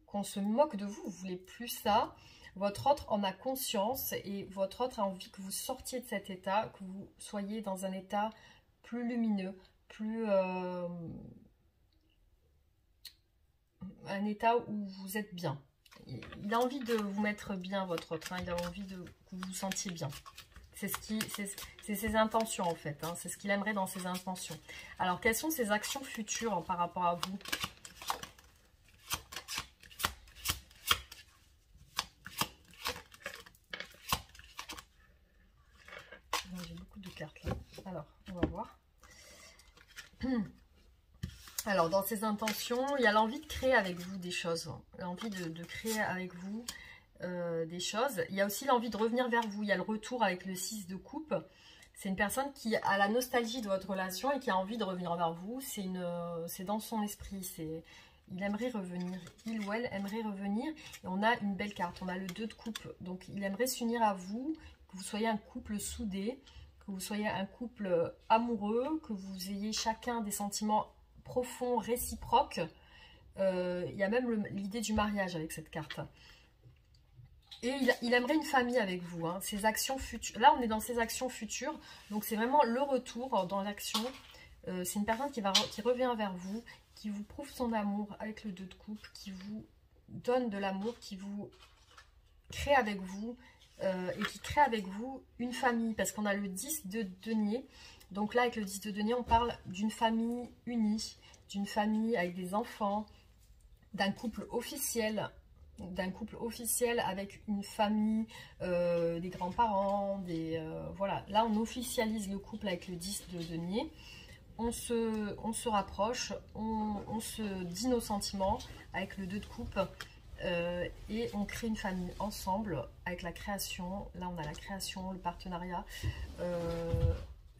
qu'on se moque de vous, vous voulez plus ça. Votre autre en a conscience et votre autre a envie que vous sortiez de cet état, que vous soyez dans un état plus lumineux, plus un état où vous êtes bien. Il a envie de vous mettre bien, votre autre, hein, il a envie que vous vous sentiez bien. C'est ses intentions en fait, hein, c'est ce qu'il aimerait dans ses intentions. Alors quelles sont ses actions futures par rapport à vous? J'ai beaucoup de cartes là. Alors, on va voir. Alors, dans ses intentions, il y a l'envie de créer avec vous des choses. L'envie de créer avec vous des choses. Il y a aussi l'envie de revenir vers vous. Il y a le retour avec le 6 de coupe. C'est une personne qui a la nostalgie de votre relation et qui a envie de revenir vers vous. C'est dans son esprit. Il aimerait revenir. Il ou elle aimerait revenir. Et on a une belle carte. On a le 2 de coupe. Donc, il aimerait s'unir à vous. Que vous soyez un couple soudé. Que vous soyez un couple amoureux. Que vous ayez chacun des sentiments profonds, réciproques. Il y a même l'idée du mariage avec cette carte. Et il aimerait une famille avec vous. Hein. Ses actions futures. Là, on est dans ses actions futures. Donc, c'est vraiment le retour dans l'action. C'est une personne qui revient vers vous, qui vous prouve son amour avec le 2 de coupe, qui vous donne de l'amour, qui vous crée avec vous et qui crée avec vous une famille. Parce qu'on a le 10 de denier. Donc là, avec le 10 de denier, on parle d'une famille unie, d'une famille avec des enfants, d'un couple officiel. Avec une famille, des grands-parents, voilà. Là, on officialise le couple avec le 10 de denier. On se rapproche, on se dit nos sentiments avec le 2 de coupe et on crée une famille ensemble avec la création. Là, on a la création, le partenariat.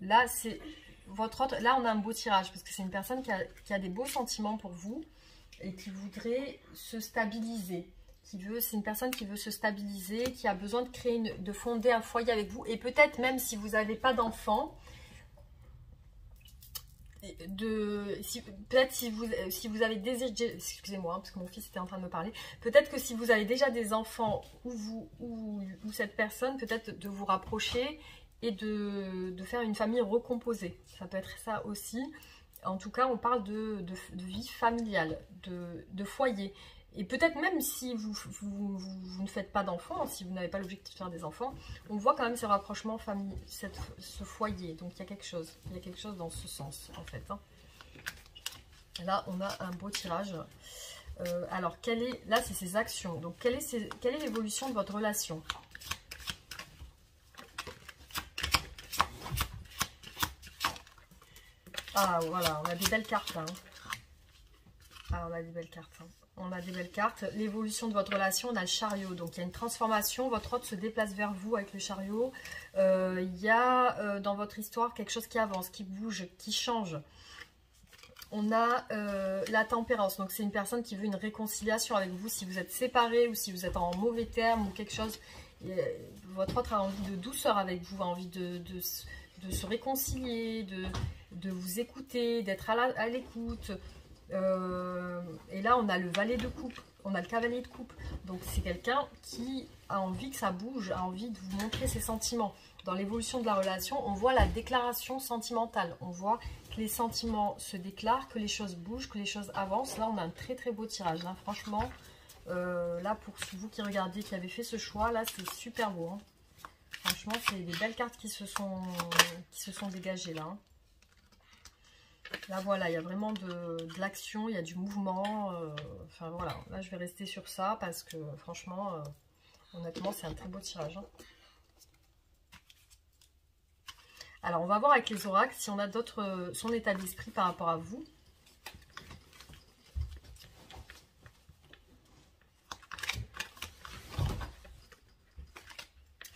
Là, c'est votre autre. Là, on a un beau tirage parce que c'est une personne qui a des beaux sentiments pour vous et qui voudrait se stabiliser. C'est une personne qui veut se stabiliser, qui a besoin de fonder un foyer avec vous. Et peut-être même si vous n'avez pas d'enfants, peut-être si vous avez déjà, excusez-moi, parce que mon fils était en train de me parler, peut-être que si vous avez déjà des enfants ou cette personne, peut-être de vous rapprocher et de faire une famille recomposée. Ça peut être ça aussi. En tout cas, on parle de vie familiale, de foyer. Et peut-être même si vous ne faites pas d'enfants, si vous n'avez pas l'objectif de faire des enfants, on voit quand même ce rapprochement famille, ce foyer. Donc il y a quelque chose. Il y a quelque chose dans ce sens, en fait. Hein. Là, on a un beau tirage. Alors, là, c'est ses actions. Donc, quelle est l'évolution de votre relation? Ah, voilà, on a des belles cartes, là. Hein. Ah, on a des belles cartes, hein. On a des belles cartes. L'évolution de votre relation, on a le chariot. Donc, il y a une transformation. Votre hôte se déplace vers vous avec le chariot. Il y a dans votre histoire quelque chose qui avance, qui bouge, qui change. On a la tempérance. Donc, c'est une personne qui veut une réconciliation avec vous. Si vous êtes séparés ou si vous êtes en mauvais termes ou quelque chose. Votre hôte a envie de douceur avec vous, a envie de se réconcilier, de vous écouter, d'être à l'écoute. Et là, on a le valet de coupe, on a le cavalier de coupe. Donc, c'est quelqu'un qui a envie que ça bouge, a envie de vous montrer ses sentiments. Dans l'évolution de la relation, on voit la déclaration sentimentale. On voit que les sentiments se déclarent, que les choses bougent, que les choses avancent. Là, on a un très très beau tirage. Là, franchement, là, pour vous qui regardez, qui avez fait ce choix, là, c'est super beau. Hein. Franchement, c'est des belles cartes qui se sont dégagées là. Hein. Là, voilà, il y a vraiment de l'action, il y a du mouvement. Enfin, voilà. Là, je vais rester sur ça parce que, franchement, honnêtement, c'est un très beau tirage. Hein. Alors, on va voir avec les oracles si on a son état d'esprit par rapport à vous.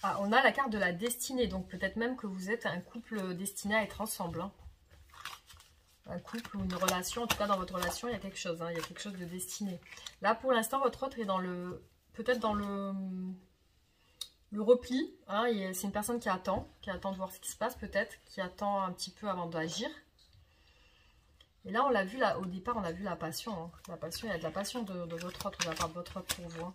Ah, on a la carte de la destinée, donc peut-être même que vous êtes un couple destiné à être ensemble. Hein. Un couple ou une relation, en tout cas dans votre relation, il y a quelque chose, hein, il y a quelque chose de destiné. Là, pour l'instant, votre autre est dans le, peut-être dans le repli. Hein, c'est une personne qui attend de voir ce qui se passe peut-être, qui attend un petit peu avant d'agir. Et là, on l'a vu, là, au départ, on a vu la passion. Hein. La passion, il y a de la passion de votre autre, de la part de votre autre pour vous. Hein.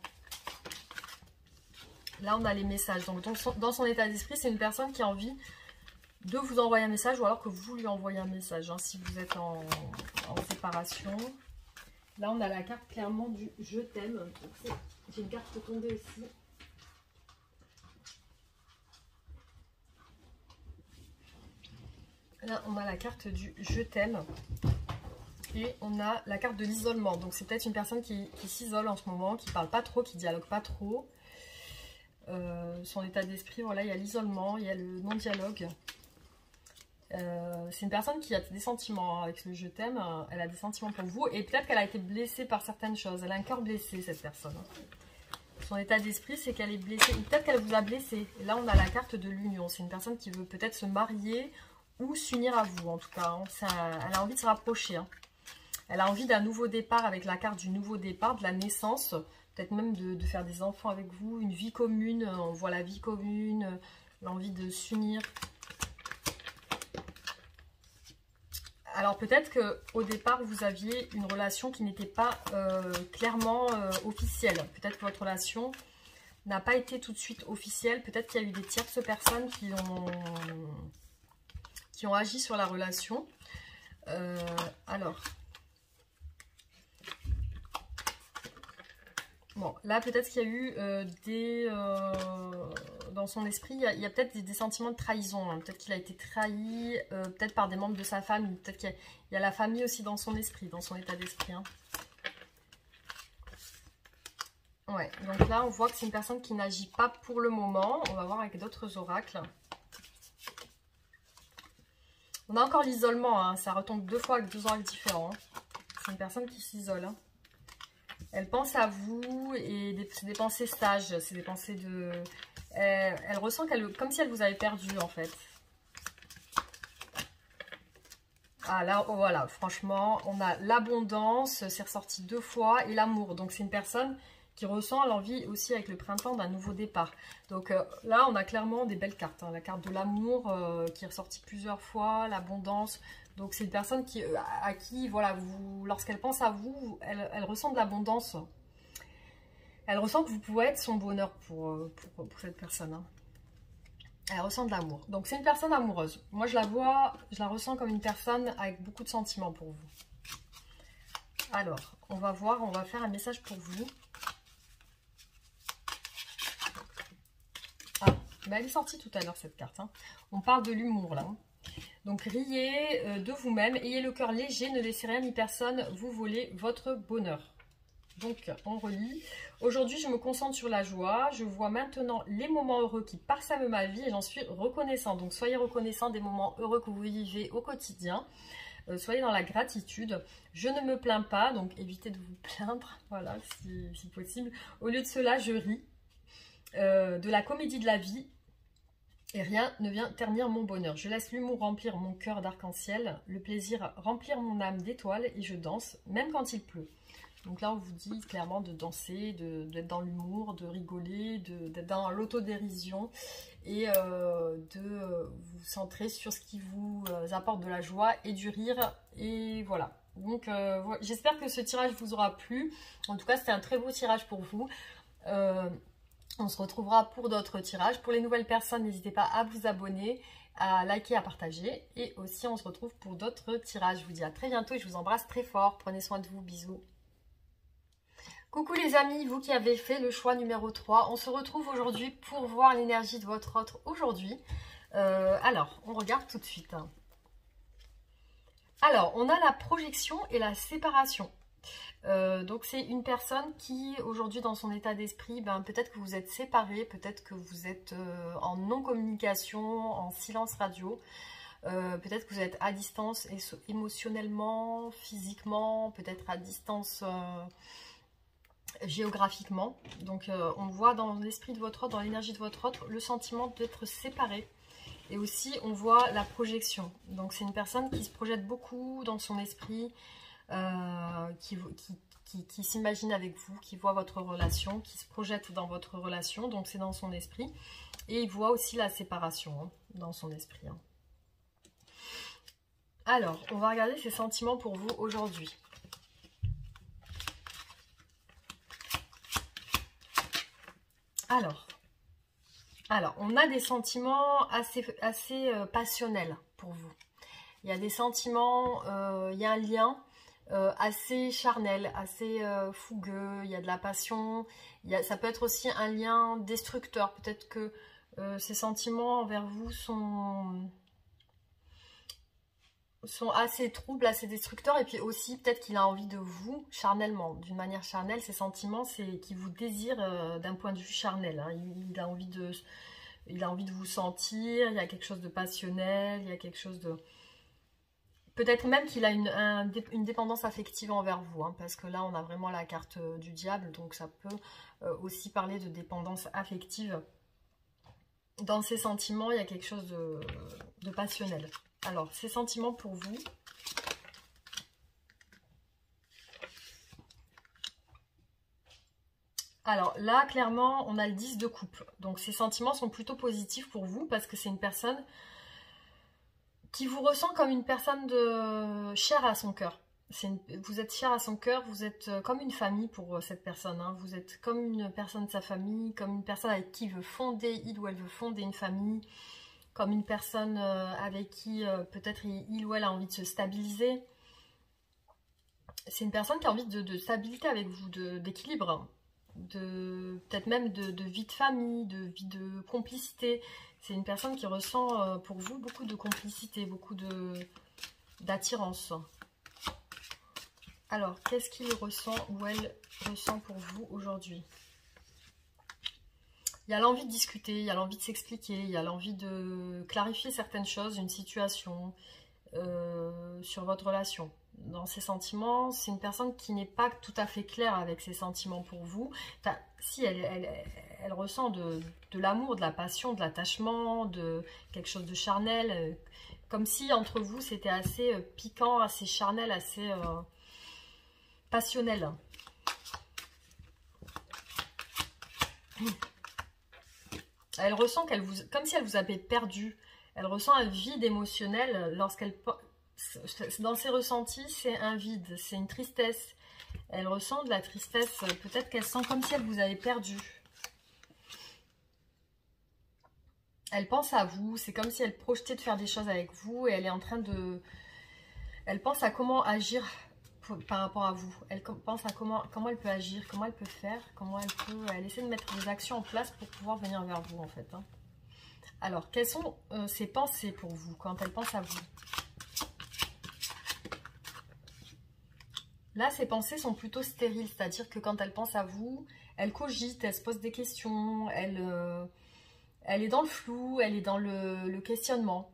Là, on a les messages. Donc, dans son état d'esprit, c'est une personne qui a envie de vous envoyer un message ou alors que vous lui envoyez un message. Hein, si vous êtes en séparation. Là, on a la carte clairement du « je t'aime ». J'ai une carte tombée aussi. Là, on a la carte du « je t'aime ». Et on a la carte de l'isolement. Donc, c'est peut-être une personne qui s'isole en ce moment, qui ne parle pas trop, qui ne dialogue pas trop. Son état d'esprit, voilà, il y a l'isolement, il y a le non-dialogue. C'est une personne qui a des sentiments avec le « je t'aime », elle a des sentiments pour vous. Et peut-être qu'elle a été blessée par certaines choses. Elle a un cœur blessé, cette personne. Son état d'esprit, c'est qu'elle est blessée. Ou peut-être qu'elle vous a blessé. Et là, on a la carte de l'union. C'est une personne qui veut peut-être se marier ou s'unir à vous, en tout cas. Hein. Elle a envie de se rapprocher. Hein. Elle a envie d'un nouveau départ avec la carte du nouveau départ, de la naissance. Peut-être même de faire des enfants avec vous, une vie commune. On voit la vie commune, l'envie de s'unir. Alors peut-être qu'au départ, vous aviez une relation qui n'était pas clairement officielle. Peut-être que votre relation n'a pas été tout de suite officielle. Peut-être qu'il y a eu des tierces personnes qui ont agi sur la relation. Alors, bon, là peut-être qu'il y a eu dans son esprit, il y a peut-être des sentiments de trahison. Hein. Peut-être qu'il a été trahi, peut-être par des membres de sa famille. Peut-être qu'il y a la famille aussi dans son esprit, dans son état d'esprit. Hein. Ouais, donc là on voit que c'est une personne qui n'agit pas pour le moment. On va voir avec d'autres oracles. On a encore l'isolement, hein. Ça retombe deux fois avec deux oracles différents. Hein. C'est une personne qui s'isole. Hein. Elle pense à vous et c'est des pensées sages, c'est des pensées de... Elle ressent comme si elle vous avait perdu en fait. Ah là, oh, voilà, franchement, on a l'abondance, c'est ressorti deux fois, et l'amour. Donc c'est une personne qui ressent l'envie aussi avec le printemps d'un nouveau départ. Donc là, on a clairement des belles cartes. Hein. La carte de l'amour qui est ressortie plusieurs fois, l'abondance. Donc c'est une personne à qui, voilà, lorsqu'elle pense à vous, elle ressent de l'abondance. Elle ressent que vous pouvez être son bonheur pour cette personne. Hein. Elle ressent de l'amour. Donc c'est une personne amoureuse. Moi je la ressens comme une personne avec beaucoup de sentiments pour vous. Alors, on va voir, on va faire un message pour vous. Ah, mais elle est sortie tout à l'heure cette carte. Hein. On parle de l'humour là. Donc riez de vous-même, ayez le cœur léger, ne laissez rien ni personne vous voler votre bonheur. Donc, on relit. Aujourd'hui, je me concentre sur la joie. Je vois maintenant les moments heureux qui parsèment ma vie et j'en suis reconnaissant. Donc, soyez reconnaissant des moments heureux que vous vivez au quotidien. Soyez dans la gratitude. Je ne me plains pas, donc évitez de vous plaindre, voilà, si possible. Au lieu de cela, je ris de la comédie de la vie et rien ne vient ternir mon bonheur. Je laisse l'humour remplir mon cœur d'arc-en-ciel, le plaisir remplir mon âme d'étoiles et je danse, même quand il pleut. Donc là, on vous dit clairement de danser, d'être dans l'humour, de rigoler, d'être dans l'autodérision et de vous centrer sur ce qui vous apporte de la joie et du rire. Et voilà. Donc, j'espère que ce tirage vous aura plu. En tout cas, c'était un très beau tirage pour vous. On se retrouvera pour d'autres tirages. Pour les nouvelles personnes, n'hésitez pas à vous abonner, à liker, à partager. Et aussi, on se retrouve pour d'autres tirages. Je vous dis à très bientôt et je vous embrasse très fort. Prenez soin de vous. Bisous. Coucou les amis, vous qui avez fait le choix numéro 3, on se retrouve aujourd'hui pour voir l'énergie de votre autre aujourd'hui. Alors, on regarde tout de suite. Alors, on a la projection et la séparation. Donc, c'est une personne qui, aujourd'hui, dans son état d'esprit, peut-être que vous êtes séparés, peut-être que vous êtes en non-communication, en silence radio. Peut-être que vous êtes à distance émotionnellement, physiquement, peut-être à distance... géographiquement. Donc on voit dans l'esprit de votre autre, dans l'énergie de votre autre, le sentiment d'être séparé. Et aussi on voit la projection. Donc c'est une personne qui se projette beaucoup dans son esprit, qui s'imagine avec vous, qui voit votre relation, qui se projette dans votre relation. Donc c'est dans son esprit. Et il voit aussi la séparation hein, dans son esprit. Hein. Alors, on va regarder ses sentiments pour vous aujourd'hui. Alors, on a des sentiments assez passionnels pour vous. Il y a des sentiments, il y a un lien assez charnel, assez fougueux, il y a de la passion. Ça peut être aussi un lien destructeur. Peut-être que ces sentiments envers vous sont assez troubles, assez destructeurs. Et puis aussi, peut-être qu'il a envie de vous charnellement, d'une manière charnelle. Ces sentiments, c'est qu'il vous désire d'un point de vue charnel. Hein. Il a envie de vous sentir, il y a quelque chose de passionnel, il y a quelque chose de... Peut-être même qu'il a une dépendance affective envers vous, hein, parce que là, on a vraiment la carte du diable, donc ça peut aussi parler de dépendance affective. Dans ces sentiments, il y a quelque chose de passionnel. Alors, ces sentiments pour vous. Alors là, clairement, on a le 10 de coupe. Donc, ces sentiments sont plutôt positifs pour vous parce que c'est une personne qui vous ressent comme une personne chère à son cœur. Vous êtes cher à son cœur, vous êtes comme une famille pour cette personne. Hein. Vous êtes comme une personne de sa famille, comme une personne avec qui il ou elle veut fonder une famille. Comme une personne avec qui peut-être il ou elle a envie de se stabiliser. C'est une personne qui a envie de stabilité avec vous, d'équilibre, peut-être même de vie de famille, de vie de complicité. C'est une personne qui ressent pour vous beaucoup de complicité, beaucoup d'attirance. Alors, qu'est-ce qu'il ressent ou elle ressent pour vous aujourd'hui ? Il y a l'envie de discuter, il y a l'envie de s'expliquer, il y a l'envie de clarifier certaines choses, une situation sur votre relation. Dans ses sentiments, c'est une personne qui n'est pas tout à fait claire avec ses sentiments pour vous. Enfin, si, elle ressent de l'amour, de la passion, de l'attachement, de quelque chose de charnel. Comme si entre vous, c'était assez piquant, assez charnel, assez passionnel. Elle ressent comme si elle vous avait perdu. Elle ressent un vide émotionnel lorsqu'elle... Dans ses ressentis, c'est un vide, c'est une tristesse. Elle ressent de la tristesse, peut-être qu'elle sent comme si elle vous avait perdu. Elle pense à vous, c'est comme si elle projetait de faire des choses avec vous et elle est en train de... Elle pense à comment agir par rapport à vous. Elle pense à comment elle peut agir, comment elle peut faire, elle essaie de mettre des actions en place pour pouvoir venir vers vous en fait. Hein. Alors, quelles sont ses pensées pour vous quand elle pense à vous? Là, ses pensées sont plutôt stériles, c'est-à-dire que quand elle pense à vous, elle cogite, elle se pose des questions, elle est dans le flou, elle est dans le questionnement.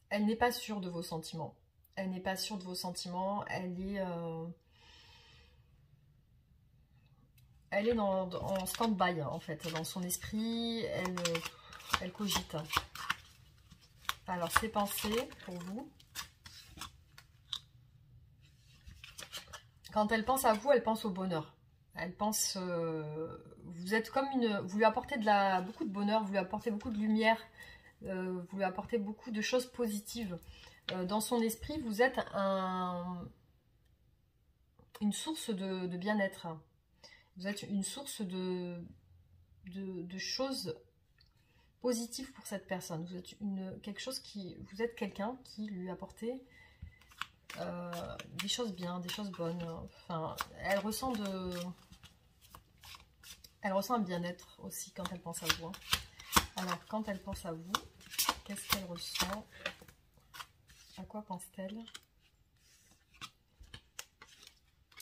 Elle n'est pas sûre de vos sentiments. Elle n'est pas sûre de vos sentiments, elle est en stand-by en fait, dans son esprit, elle cogite. Alors, ses pensées pour vous. Quand elle pense à vous, elle pense au bonheur. Elle pense, vous êtes comme vous lui apportez beaucoup de bonheur, vous lui apportez beaucoup de lumière, vous lui apportez beaucoup de choses positives. Dans son esprit, vous êtes une source de bien-être. Vous êtes une source de choses positives pour cette personne. Vous êtes vous êtes quelqu'un qui lui apportez des choses bien, des choses bonnes. Enfin, elle ressent un bien-être aussi quand elle pense à vous. Hein. Alors, quand elle pense à vous, qu'est-ce qu'elle ressent? À quoi pense-t-elle?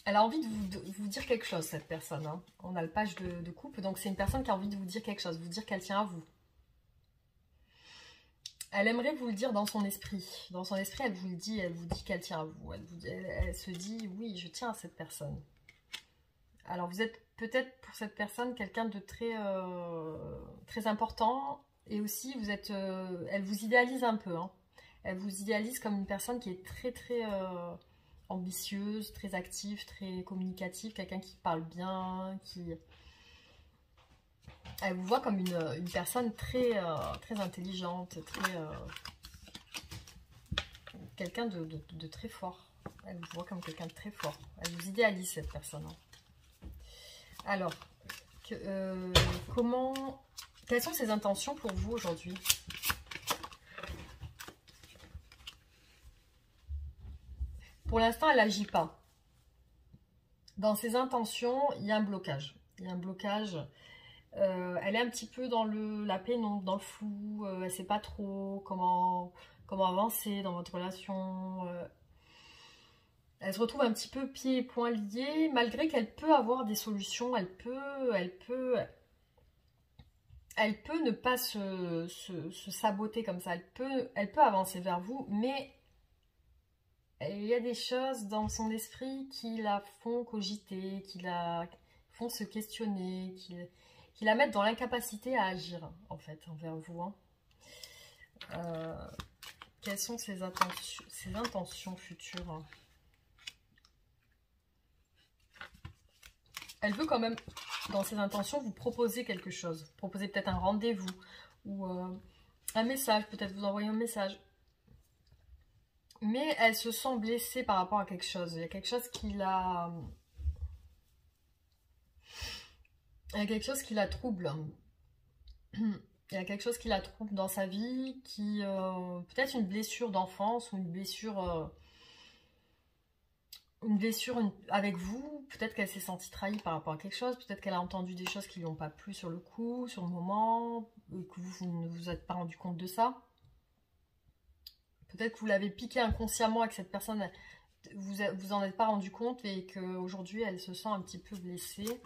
Elle a envie de vous dire quelque chose, cette personne. Hein. On a le page de coupe, donc c'est une personne qui a envie de vous dire quelque chose, vous dire qu'elle tient à vous. Elle aimerait vous le dire dans son esprit. Dans son esprit, elle vous dit qu'elle tient à vous. Elle se dit, oui, je tiens à cette personne. Alors, vous êtes peut-être pour cette personne quelqu'un de très important. Et aussi, vous êtes, elle vous idéalise un peu. Hein. Elle vous idéalise comme une personne qui est très ambitieuse, très active, très communicative. Quelqu'un qui parle bien, qui... Elle vous voit comme une personne très intelligente, quelqu'un de très fort. Elle vous voit comme quelqu'un de très fort. Elle vous idéalise, cette personne. Alors, quelles sont ses intentions pour vous aujourd'hui? Pour l'instant, elle n'agit pas. Dans ses intentions, il y a un blocage. Il y a un blocage. Elle est un petit peu dans la pénombre, dans le flou. Elle ne sait pas trop comment avancer dans votre relation. Elle se retrouve un petit peu pieds et poings liés, malgré qu'elle peut avoir des solutions. Elle peut ne pas se saboter comme ça. Elle peut avancer vers vous, mais il y a des choses dans son esprit qui la font cogiter, qui la font se questionner, qui la mettent dans l'incapacité à agir, en fait, envers vous. Hein. Quelles sont ses intentions futures? Elle veut quand même, dans ses intentions, vous proposer quelque chose. Proposer peut-être un rendez-vous ou un message, peut-être vous envoyer un message. Mais elle se sent blessée par rapport à quelque chose. Il y a quelque chose qui la... Il y a quelque chose qui la trouble. Il y a quelque chose qui la trouble dans sa vie, qui peut-être une blessure d'enfance ou une blessure avec vous. Peut-être qu'elle s'est sentie trahie par rapport à quelque chose. Peut-être qu'elle a entendu des choses qui lui ont pas plu sur le coup, sur le moment, et que vous ne vous êtes pas rendu compte de ça. Peut-être que vous l'avez piqué inconsciemment avec cette personne, vous en êtes pas rendu compte et qu'aujourd'hui elle se sent un petit peu blessée.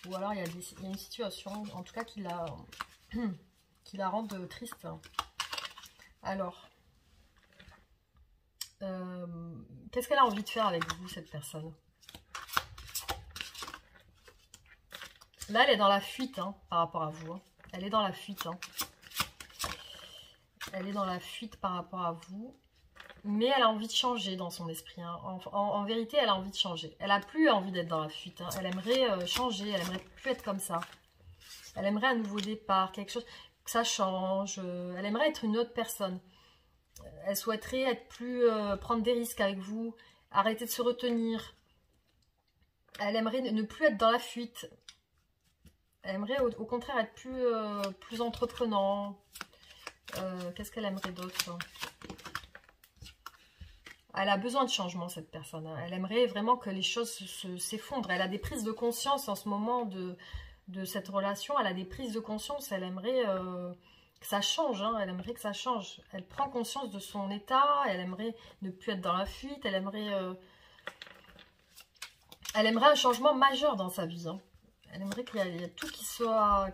Ou alors il y a une situation, en tout cas, qui la rend triste. Alors, qu'est-ce qu'elle a envie de faire avec vous, cette personne? Là, elle est dans la fuite hein, par rapport à vous. Hein. Elle est dans la fuite. Hein. Elle est dans la fuite par rapport à vous. Mais elle a envie de changer dans son esprit. Hein. En vérité, elle a envie de changer. Elle n'a plus envie d'être dans la fuite. Hein. Elle aimerait changer. Elle aimerait plus être comme ça. Elle aimerait un nouveau départ. Quelque chose, que ça change. Elle aimerait être une autre personne. Elle souhaiterait être plus... prendre des risques avec vous. Arrêter de se retenir. Elle aimerait ne plus être dans la fuite. Elle aimerait au contraire être plus entreprenant. Qu'est-ce qu'elle aimerait d'autre? Elle a besoin de changement, cette personne. Elle aimerait vraiment que les choses s'effondrent. Elle a des prises de conscience en ce moment de cette relation. Elle a des prises de conscience. Elle aimerait que ça change. Hein. Elle aimerait que ça change. Elle prend conscience de son état. Elle aimerait ne plus être dans la fuite. Elle aimerait un changement majeur dans sa vie. Hein. Elle aimerait qu'il y ait tout qui soit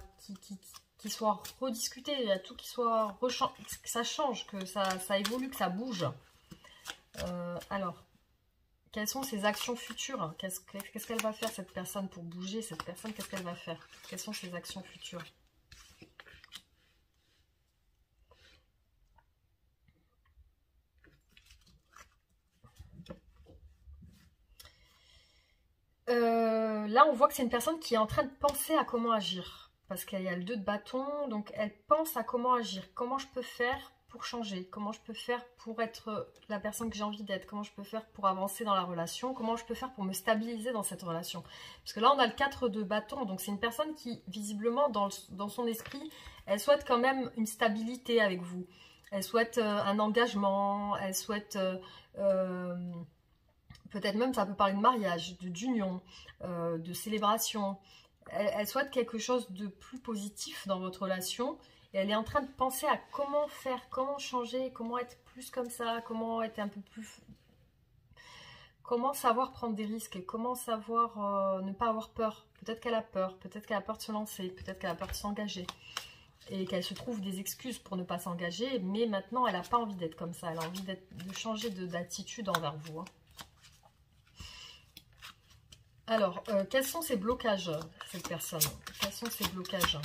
rediscuté, il y a tout qui soit que ça change, que ça évolue, que ça bouge. Alors, quelles sont ses actions futures? Qu'est-ce qu'elle va faire, cette personne, pour bouger? Cette personne, qu'est-ce qu'elle va faire? Quelles sont ses actions futures? Là, on voit que c'est une personne qui est en train de penser à comment agir. Parce qu'il y a le 2 de bâton, donc elle pense à comment agir. Comment je peux faire pour changer? Comment je peux faire pour être la personne que j'ai envie d'être? Comment je peux faire pour avancer dans la relation? Comment je peux faire pour me stabiliser dans cette relation? Parce que là, on a le 4 de bâton, donc c'est une personne qui, visiblement, dans son esprit, elle souhaite quand même une stabilité avec vous. Elle souhaite un engagement, elle souhaite... peut-être même, ça peut parler de mariage, d'union, de célébration. Elle souhaite quelque chose de plus positif dans votre relation. Et elle est en train de penser à comment faire, comment changer, comment être plus comme ça, comment être un peu plus... Comment savoir prendre des risques et comment savoir ne pas avoir peur. Peut-être qu'elle a peur de se lancer, peut-être qu'elle a peur de s'engager. Et qu'elle se trouve des excuses pour ne pas s'engager. Mais maintenant, elle n'a pas envie d'être comme ça. Elle a envie de changer d'attitude envers vous. Hein. Alors, quels sont ces blocages, cette personne? Quels sont ces blocages?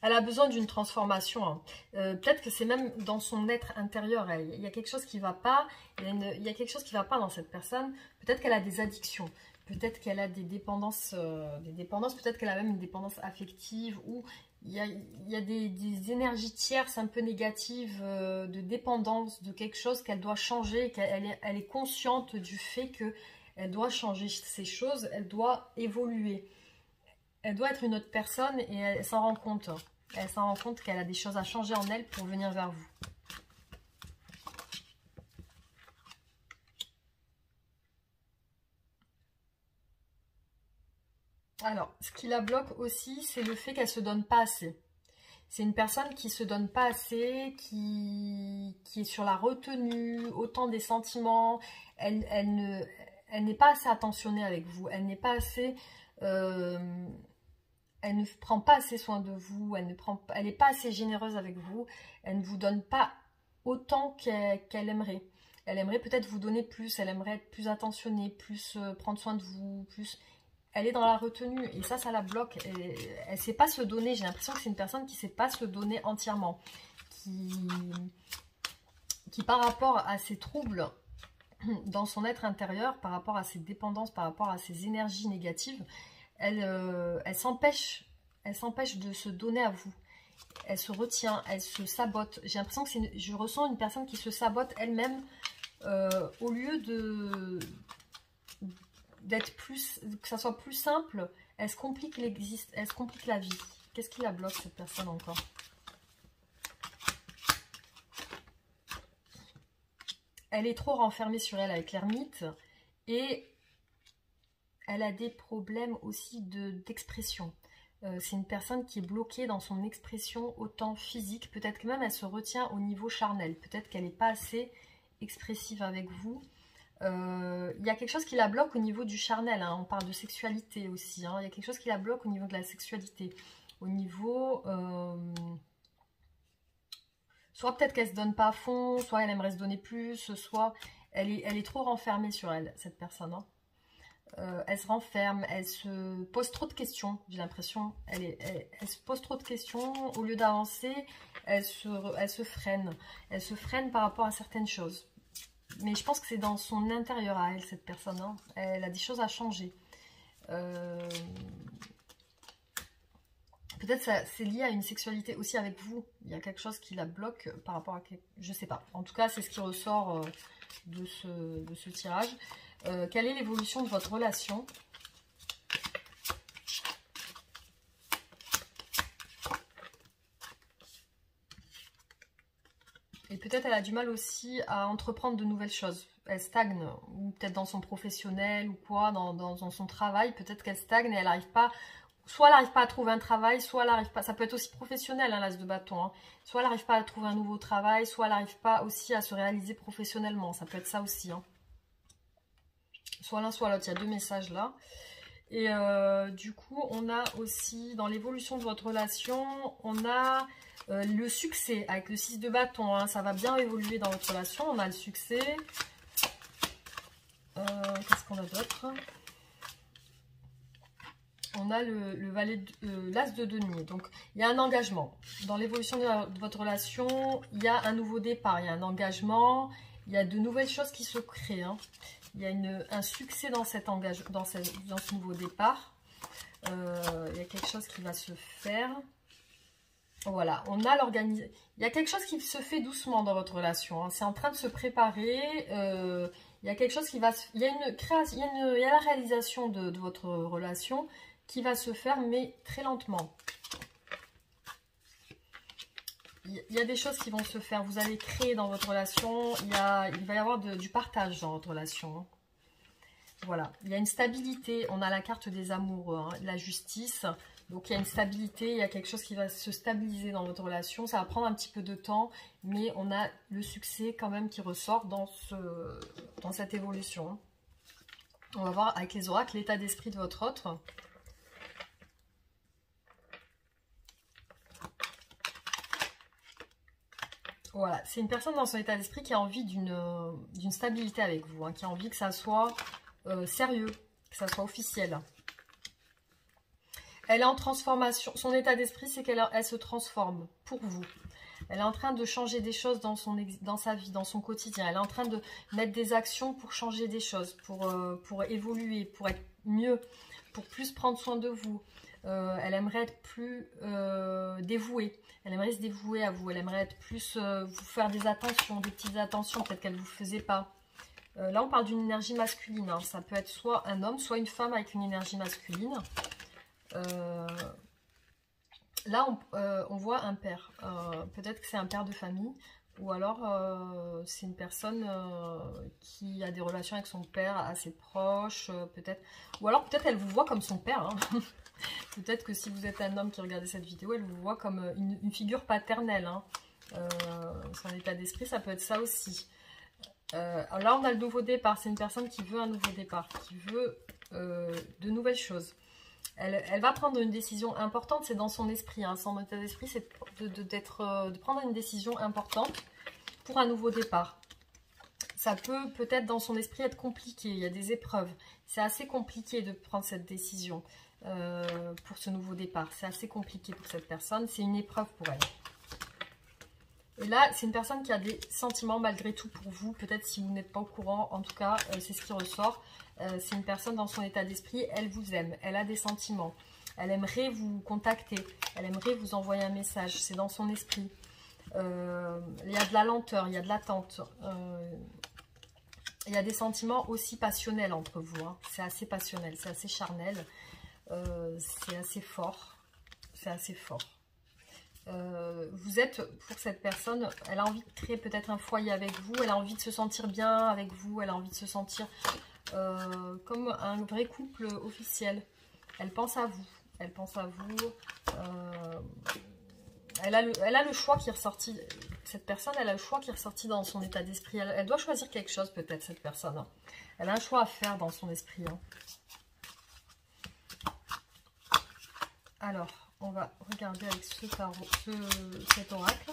Elle a besoin d'une transformation. Hein. Peut-être que c'est même dans son être intérieur. Il y a quelque chose qui ne va pas. Il y a quelque chose qui ne va pas dans cette personne. Peut-être qu'elle a des addictions. Peut-être qu'elle a des dépendances. Peut-être qu'elle a même une dépendance affective. Ou il y a des énergies tierces un peu négatives de dépendance de quelque chose qu'elle doit changer. Elle est consciente du fait qu'elle doit changer ces choses. Elle doit évoluer. Elle doit être une autre personne et elle s'en rend compte. Elle s'en rend compte qu'elle a des choses à changer en elle pour venir vers vous. Alors, ce qui la bloque aussi, c'est le fait qu'elle ne se donne pas assez. C'est une personne qui ne se donne pas assez, qui est sur la retenue, autant des sentiments. Elle n'est pas assez attentionnée avec vous. Elle n'est pas assez... elle ne prend pas assez soin de vous, elle n'est pas assez généreuse avec vous, elle ne vous donne pas autant qu'elle aimerait. Elle aimerait peut-être vous donner plus, elle aimerait être plus attentionnée, plus prendre soin de vous, plus... Elle est dans la retenue et ça la bloque. Elle ne sait pas se donner, j'ai l'impression que c'est une personne qui ne sait pas se donner entièrement. Qui par rapport à ses troubles dans son être intérieur, par rapport à ses dépendances, par rapport à ses énergies négatives, elle s'empêche de se donner à vous. Elle se retient, elle se sabote. J'ai l'impression que je ressens une personne qui se sabote elle-même au lieu d'être plus, que ça soit plus simple. Elle se complique la vie. Qu'est-ce qui la bloque, cette personne encore? Elle est trop renfermée sur elle avec l'ermite et elle a des problèmes aussi d'expression. C'est une personne qui est bloquée dans son expression autant physique. Peut-être que même elle se retient au niveau charnel. Peut-être qu'elle n'est pas assez expressive avec vous. Il y a quelque chose qui la bloque au niveau du charnel. Hein. On parle de sexualité aussi. Hein. Il y a quelque chose qui la bloque au niveau de la sexualité. Au niveau... soit peut-être qu'elle ne se donne pas à fond, soit elle aimerait se donner plus, soit elle est trop renfermée sur elle, cette personne. Hein. Elle se renferme, elle se pose trop de questions, j'ai l'impression. Elle se pose trop de questions, au lieu d'avancer, elle se freine. Elle se freine par rapport à certaines choses. Mais je pense que c'est dans son intérieur à elle, cette personne. Hein. Elle a des choses à changer. Peut-être c'est lié à une sexualité aussi avec vous. Il y a quelque chose qui la bloque par rapport à... Je sais pas. En tout cas, c'est ce qui ressort de ce tirage. Quelle est l'évolution de votre relation? Et peut-être elle a du mal aussi à entreprendre de nouvelles choses. Elle stagne, ou peut-être dans son professionnel ou quoi, dans son travail. Peut-être qu'elle stagne et elle n'arrive pas... Soit elle n'arrive pas à trouver un travail, soit elle n'arrive pas... Ça peut être aussi professionnel, hein, l'as de bâton. Hein. Soit elle n'arrive pas à trouver un nouveau travail, soit elle n'arrive pas aussi à se réaliser professionnellement. Ça peut être ça aussi. Hein. Soit l'un, soit l'autre. Il y a deux messages là. Et du coup, on a aussi, dans l'évolution de votre relation, on a le succès avec le 6 de bâton. Hein, ça va bien évoluer dans votre relation. On a le succès. Qu'est-ce qu'on a d'autre? On a le valet, l'as de denier. Donc, il y a un engagement. Dans l'évolution de votre relation, il y a un nouveau départ. Il y a un engagement. Il y a de nouvelles choses qui se créent. Hein. Il y a un succès dans cet engagement, dans ce nouveau départ. Il y a quelque chose qui va se faire. Voilà, on a l'organisation. Il y a quelque chose qui se fait doucement dans votre relation. Hein. C'est en train de se préparer. Il y a quelque chose qui va... Il y a une création, il y a la réalisation de votre relation qui va se faire, mais très lentement. Il y a des choses qui vont se faire. Vous allez créer dans votre relation. Il va y avoir du partage dans votre relation. Voilà. Il y a une stabilité. On a la carte des amoureux, hein, la justice. Donc, il y a une stabilité. Il y a quelque chose qui va se stabiliser dans votre relation. Ça va prendre un petit peu de temps. Mais on a le succès quand même qui ressort dans cette évolution. On va voir avec les oracles l'état d'esprit de votre autre. Voilà, c'est une personne dans son état d'esprit qui a envie d'une stabilité avec vous, hein, qui a envie que ça soit sérieux, que ça soit officiel. Elle est en transformation. Son état d'esprit, c'est qu'elle se transforme pour vous. Elle est en train de changer des choses dans sa vie, dans son quotidien. Elle est en train de mettre des actions pour changer des choses, pour évoluer, pour être mieux, pour plus prendre soin de vous. Elle aimerait être plus dévouée. Elle aimerait se dévouer à vous. Elle aimerait être plus vous faire des attentions, des petites attentions, peut-être qu'elle ne vous faisait pas. Là, on parle d'une énergie masculine. Hein. Ça peut être soit un homme, soit une femme avec une énergie masculine. Là, on voit un père. Peut-être que c'est un père de famille. Ou alors, c'est une personne qui a des relations avec son père assez proches. Peut-être. Ou alors, peut-être elle vous voit comme son père. Hein. Peut-être que si vous êtes un homme qui regardez cette vidéo, elle vous voit comme une figure paternelle. Hein. Son état d'esprit, ça peut être ça aussi. Là, on a le nouveau départ. C'est une personne qui veut un nouveau départ, qui veut de nouvelles choses. Elle va prendre une décision importante, c'est dans son esprit. Hein. Son état d'esprit, c'est de prendre une décision importante pour un nouveau départ. Ça peut-être dans son esprit être compliqué, il y a des épreuves. C'est assez compliqué de prendre cette décision pour ce nouveau départ. C'est assez compliqué pour cette personne, c'est une épreuve pour elle. Et là, c'est une personne qui a des sentiments malgré tout pour vous. Peut-être si vous n'êtes pas au courant, en tout cas, c'est ce qui ressort. C'est une personne dans son état d'esprit, elle vous aime, elle a des sentiments. Elle aimerait vous contacter, elle aimerait vous envoyer un message, c'est dans son esprit. Il y a de la lenteur, il y a de l'attente. Il y a des sentiments aussi passionnels entre vous. Hein. C'est assez passionnel, c'est assez charnel. C'est assez fort. C'est assez fort. Vous êtes, pour cette personne, elle a envie de créer peut-être un foyer avec vous, elle a envie de se sentir bien avec vous, elle a envie de se sentir comme un vrai couple officiel. Elle pense à vous, elle pense à vous. Elle a le choix qui est ressorti, cette personne, elle a le choix qui est ressorti dans son état d'esprit. Elle doit choisir quelque chose peut-être, cette personne. Hein. Elle a un choix à faire dans son esprit. Hein. Alors, on va regarder avec ce tarot, cet oracle.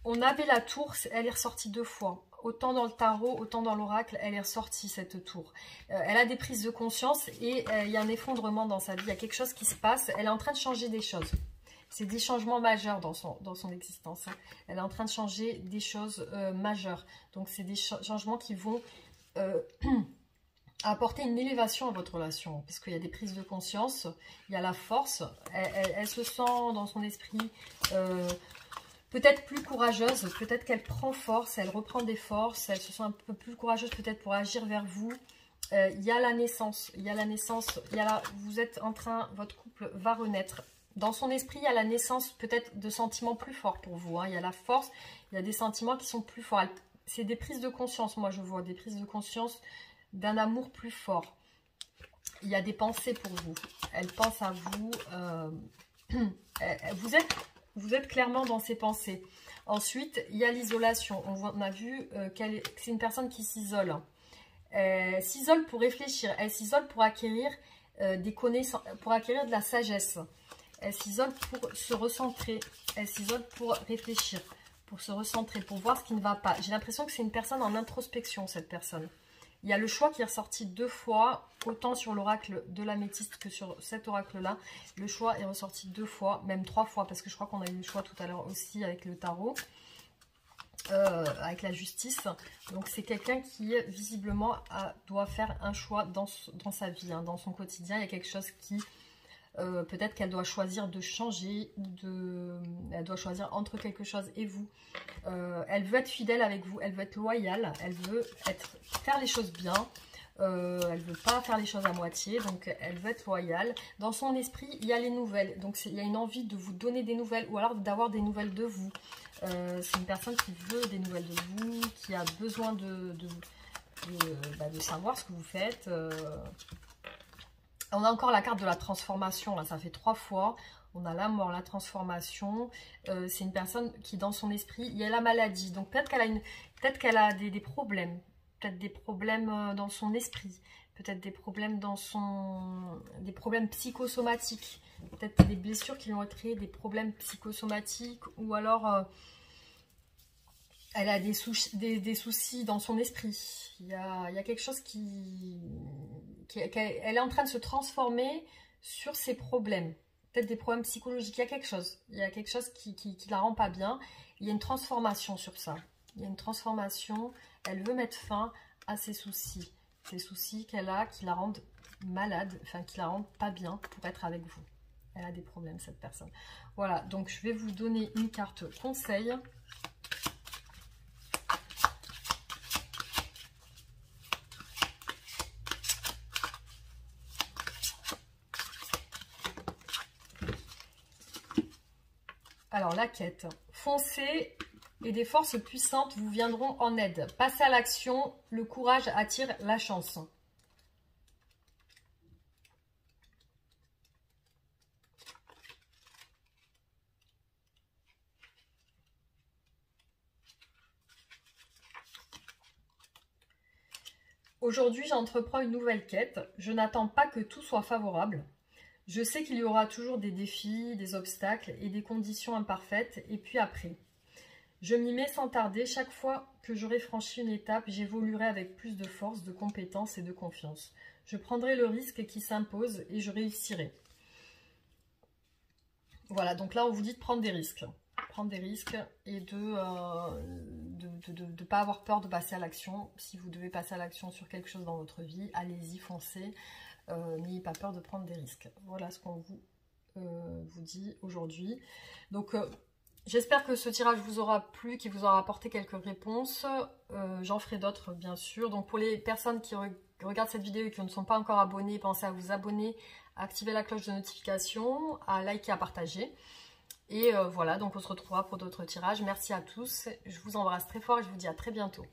On avait la tour, elle est ressortie 2 fois. Autant dans le tarot, autant dans l'oracle, elle est ressortie cette tour. Elle a des prises de conscience et il y a un effondrement dans sa vie. Il y a quelque chose qui se passe. Elle est en train de changer des choses. C'est des changements majeurs dans son existence. Hein. Elle est en train de changer des choses majeures. Donc, c'est des changements qui vont apporter une élévation à votre relation. Parce qu'il y a des prises de conscience, il y a la force. Elle se sent dans son esprit... peut-être plus courageuse, peut-être qu'elle prend force, elle reprend des forces, elle se sent un peu plus courageuse peut-être pour agir vers vous. Il y a la naissance, vous êtes en train, votre couple va renaître. Dans son esprit, il y a la naissance peut-être de sentiments plus forts pour vous. Hein. Il y a la force, il y a des sentiments qui sont plus forts. C'est des prises de conscience, moi je vois, des prises de conscience d'un amour plus fort. Il y a des pensées pour vous. Elle pense à vous. Vous êtes clairement dans ses pensées. Ensuite, il y a l'isolation. On a vu que c'est une personne qui s'isole. Elle s'isole pour réfléchir. Elle s'isole pour acquérir des connaissances, pour acquérir de la sagesse. Elle s'isole pour se recentrer. Elle s'isole pour réfléchir, pour se recentrer, pour voir ce qui ne va pas. J'ai l'impression que c'est une personne en introspection, cette personne. Il y a le choix qui est ressorti 2 fois, autant sur l'oracle de l'améthyste que sur cet oracle-là. Le choix est ressorti 2 fois, même 3 fois, parce que je crois qu'on a eu le choix tout à l'heure aussi avec le tarot, avec la justice. Donc c'est quelqu'un qui, visiblement, doit faire un choix dans sa vie, hein, dans son quotidien. Il y a quelque chose qui... peut-être qu'elle doit choisir de changer, elle doit choisir entre quelque chose et vous. Elle veut être fidèle avec vous, elle veut être loyale, elle veut faire les choses bien, elle veut pas faire les choses à moitié, donc elle veut être loyale. Dans son esprit, il y a les nouvelles, donc il y a une envie de vous donner des nouvelles ou alors d'avoir des nouvelles de vous. C'est une personne qui veut des nouvelles de vous, qui a besoin de savoir ce que vous faites. On a encore la carte de la transformation, là, ça fait 3 fois. On a la mort, la transformation. C'est une personne qui, dans son esprit, il y a la maladie. Donc peut-être qu'elle a des problèmes. Peut-être des problèmes dans son esprit. Peut-être des problèmes des problèmes psychosomatiques. peut-être des blessures qui vont être créées, des problèmes psychosomatiques, ou alors elle a des soucis dans son esprit. Il y a quelque chose elle est en train de se transformer sur ses problèmes. Peut-être des problèmes psychologiques. Il y a quelque chose qui la rend pas bien. Il y a une transformation sur ça. Il y a une transformation. Elle veut mettre fin à ses soucis. Ces soucis qu'elle a qui la rendent malade, enfin qui la rendent pas bien pour être avec vous. Elle a des problèmes, cette personne. Voilà, donc je vais vous donner une carte conseil. Alors, la quête. Foncez et des forces puissantes vous viendront en aide. Passez à l'action, le courage attire la chance. Aujourd'hui, j'entreprends une nouvelle quête. Je n'attends pas que tout soit favorable. Je sais qu'il y aura toujours des défis, des obstacles et des conditions imparfaites. Et puis après, je m'y mets sans tarder. Chaque fois que j'aurai franchi une étape, j'évoluerai avec plus de force, de compétence et de confiance. Je prendrai le risque qui s'impose et je réussirai. Voilà, donc là, on vous dit de prendre des risques. Prendre des risques et de ne pas avoir peur de passer à l'action. Si vous devez passer à l'action sur quelque chose dans votre vie, allez-y, foncez. N'ayez pas peur de prendre des risques. Voilà ce qu'on vous dit aujourd'hui. Donc, j'espère que ce tirage vous aura plu, qu'il vous aura apporté quelques réponses. J'en ferai d'autres, bien sûr. Donc, pour les personnes qui regardent cette vidéo et qui ne sont pas encore abonnées, pensez à vous abonner, à activer la cloche de notification, à liker, à partager. Et voilà, donc on se retrouvera pour d'autres tirages. Merci à tous. Je vous embrasse très fort et je vous dis à très bientôt.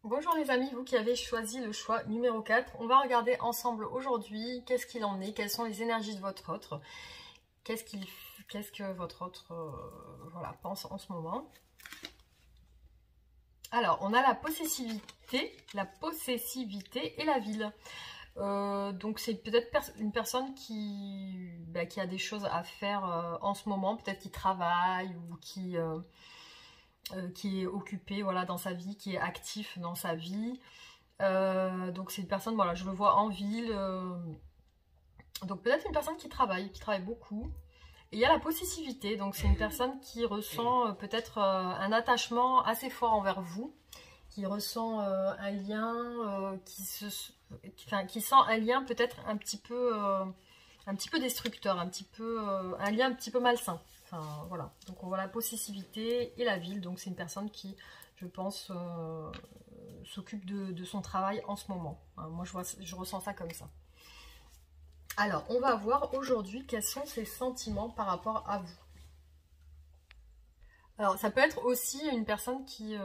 Bonjour les amis, vous qui avez choisi le choix numéro 4, on va regarder ensemble aujourd'hui qu'est-ce qu'il en est, quelles sont les énergies de votre autre, qu'est-ce que votre autre voilà, pense en ce moment. Alors, on a la possessivité et la ville. Donc c'est peut-être une personne qui a des choses à faire en ce moment, peut-être qui travaille ou qui est occupé voilà, dans sa vie, qui est actif dans sa vie. Donc c'est une personne, voilà, je le vois en ville. Donc peut-être une personne qui travaille beaucoup. Et il y a la possessivité, donc c'est une personne qui ressent peut-être un attachement assez fort envers vous, qui ressent un lien, qui sent un lien peut-être un petit peu destructeur, un lien un petit peu malsain. Enfin, voilà. Donc on voit la possessivité et la ville. Donc c'est une personne qui, je pense, s'occupe de son travail en ce moment. Hein, moi, je ressens ça comme ça. Alors, on va voir aujourd'hui quels sont ses sentiments par rapport à vous. Alors, ça peut être aussi une personne qui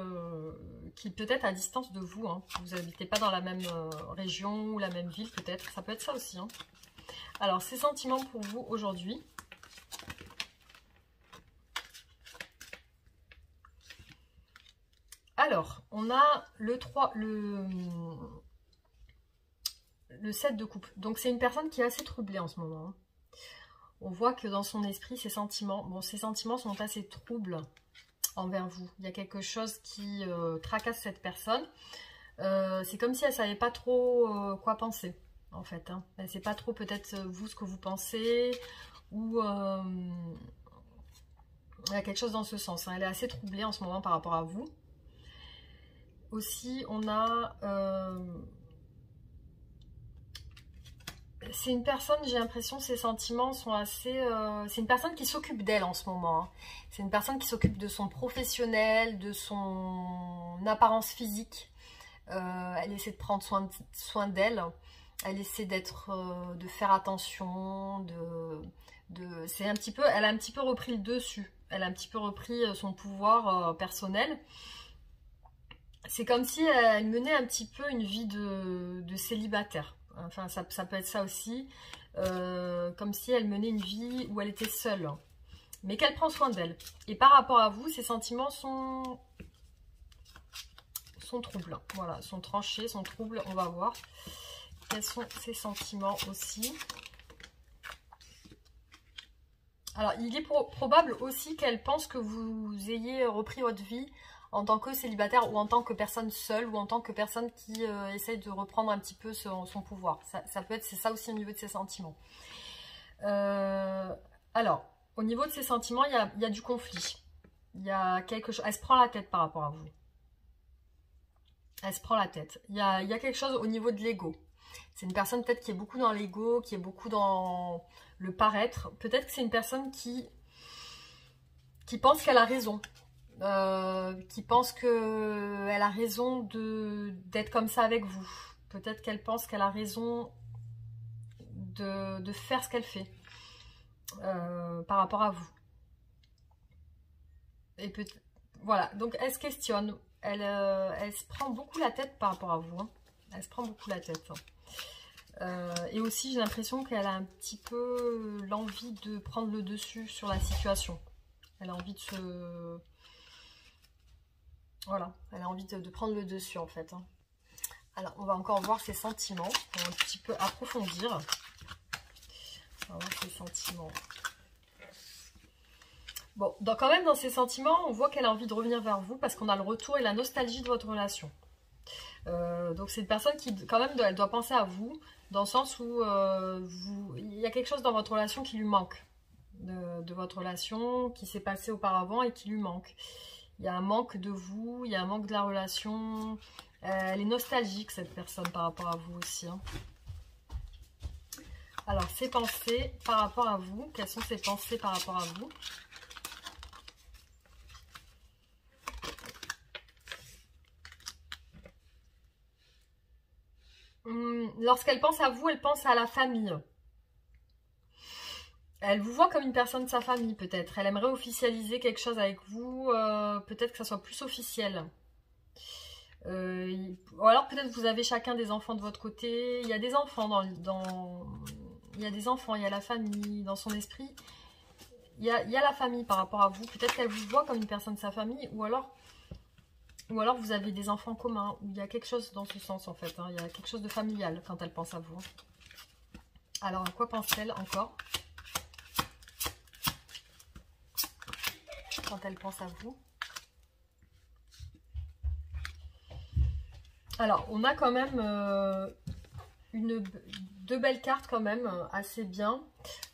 peut-être à distance de vous. Hein. Vous n'habitez pas dans la même région ou la même ville, peut-être. Ça peut être ça aussi. Hein. Alors, ses sentiments pour vous aujourd'hui. Alors, on a le 7 de coupe. Donc, c'est une personne qui est assez troublée en ce moment. Hein. On voit que dans son esprit, ses sentiments sont assez troubles envers vous. Il y a quelque chose qui tracasse cette personne. C'est comme si elle ne savait pas trop quoi penser, en fait. Hein. Elle ne sait pas trop peut-être vous ce que vous pensez, ou il y a quelque chose dans ce sens. Hein. Elle est assez troublée en ce moment par rapport à vous. Aussi, on a... c'est une personne, j'ai l'impression, ses sentiments sont assez... c'est une personne qui s'occupe d'elle en ce moment. Hein. C'est une personne qui s'occupe de son professionnel, de son apparence physique. Elle essaie de prendre soin d'elle. Elle essaie de faire attention. Elle a un petit peu repris le dessus. Elle a un petit peu repris son pouvoir personnel. C'est comme si elle menait un petit peu une vie de célibataire. Enfin, ça peut être ça aussi. Comme si elle menait une vie où elle était seule. Mais qu'elle prend soin d'elle. Et par rapport à vous, ses sentiments sont troubles. Voilà, sont tranchés, sont troubles. On va voir quels sont ses sentiments aussi. Alors, il est probable aussi qu'elle pense que vous ayez repris votre vie en tant que célibataire ou en tant que personne seule ou en tant que personne qui essaye de reprendre un petit peu son pouvoir. Ça peut être, c'est ça aussi au niveau de ses sentiments. Alors, au niveau de ses sentiments, il y a du conflit. Il y a quelque chose. Elle se prend la tête par rapport à vous. Elle se prend la tête. Il y a quelque chose au niveau de l'ego. C'est une personne peut-être qui est beaucoup dans l'ego, qui est beaucoup dans le paraître. Peut-être que c'est une personne qui pense qu'elle a raison. Qui pense qu'elle a raison d'être comme ça avec vous. Peut-être qu'elle pense qu'elle a raison de faire ce qu'elle fait par rapport à vous. Et voilà, donc elle se questionne. Elle se prend beaucoup la tête par rapport à vous. Hein. Elle se prend beaucoup la tête. Et aussi, j'ai l'impression qu'elle a un petit peu l'envie de prendre le dessus sur la situation. Elle a envie de se... Voilà, elle a envie de prendre le dessus en fait. Hein. Alors, on va encore voir ses sentiments. On va un petit peu approfondir. On va voir ses sentiments. Bon, quand même dans ses sentiments, on voit qu'elle a envie de revenir vers vous parce qu'on a le retour et la nostalgie de votre relation. Donc c'est une personne qui, quand même, elle doit penser à vous, dans le sens où il y a quelque chose dans votre relation qui lui manque. De votre relation qui s'est passée auparavant et qui lui manque. Il y a un manque de vous, il y a un manque de la relation. Elle est nostalgique, cette personne, par rapport à vous aussi. Hein. Alors, ses pensées par rapport à vous. Quelles sont ses pensées par rapport à vous? Lorsqu'elle pense à vous, elle pense à la famille. Elle vous voit comme une personne de sa famille, peut-être. Elle aimerait officialiser quelque chose avec vous. Peut-être que ça soit plus officiel. Ou alors peut-être vous avez chacun des enfants de votre côté. Il y a des enfants il y a des enfants, il y a la famille dans son esprit. Il y a la famille par rapport à vous. Peut-être qu'elle vous voit comme une personne de sa famille. Ou alors vous avez des enfants communs. Il y a quelque chose dans ce sens en fait. Hein. Il y a quelque chose de familial quand elle pense à vous. Alors à quoi pense-t-elle encore quand elle pense à vous? Alors, on a quand même deux belles cartes quand même, assez bien.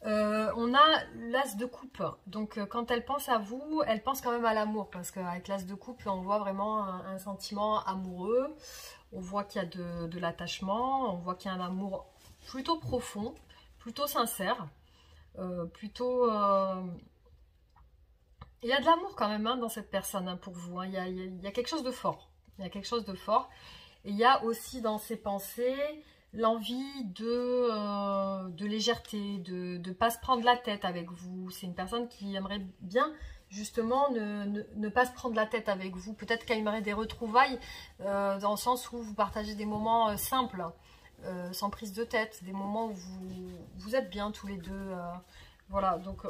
On a l'as de coupe. Donc, quand elle pense à vous, elle pense quand même à l'amour. Parce qu'avec l'as de coupe, on voit vraiment un sentiment amoureux. On voit qu'il y a de l'attachement. On voit qu'il y a un amour plutôt profond, plutôt sincère. Plutôt... Il y a de l'amour quand même hein, dans cette personne hein, pour vous. Hein. Il y a quelque chose de fort. Il y a quelque chose de fort. Et il y a aussi dans ses pensées l'envie de légèreté, de ne pas se prendre la tête avec vous. C'est une personne qui aimerait bien justement ne pas se prendre la tête avec vous. Peut-être qu'elle aimerait des retrouvailles dans le sens où vous partagez des moments simples, sans prise de tête, des moments où vous êtes bien tous les deux. Voilà, donc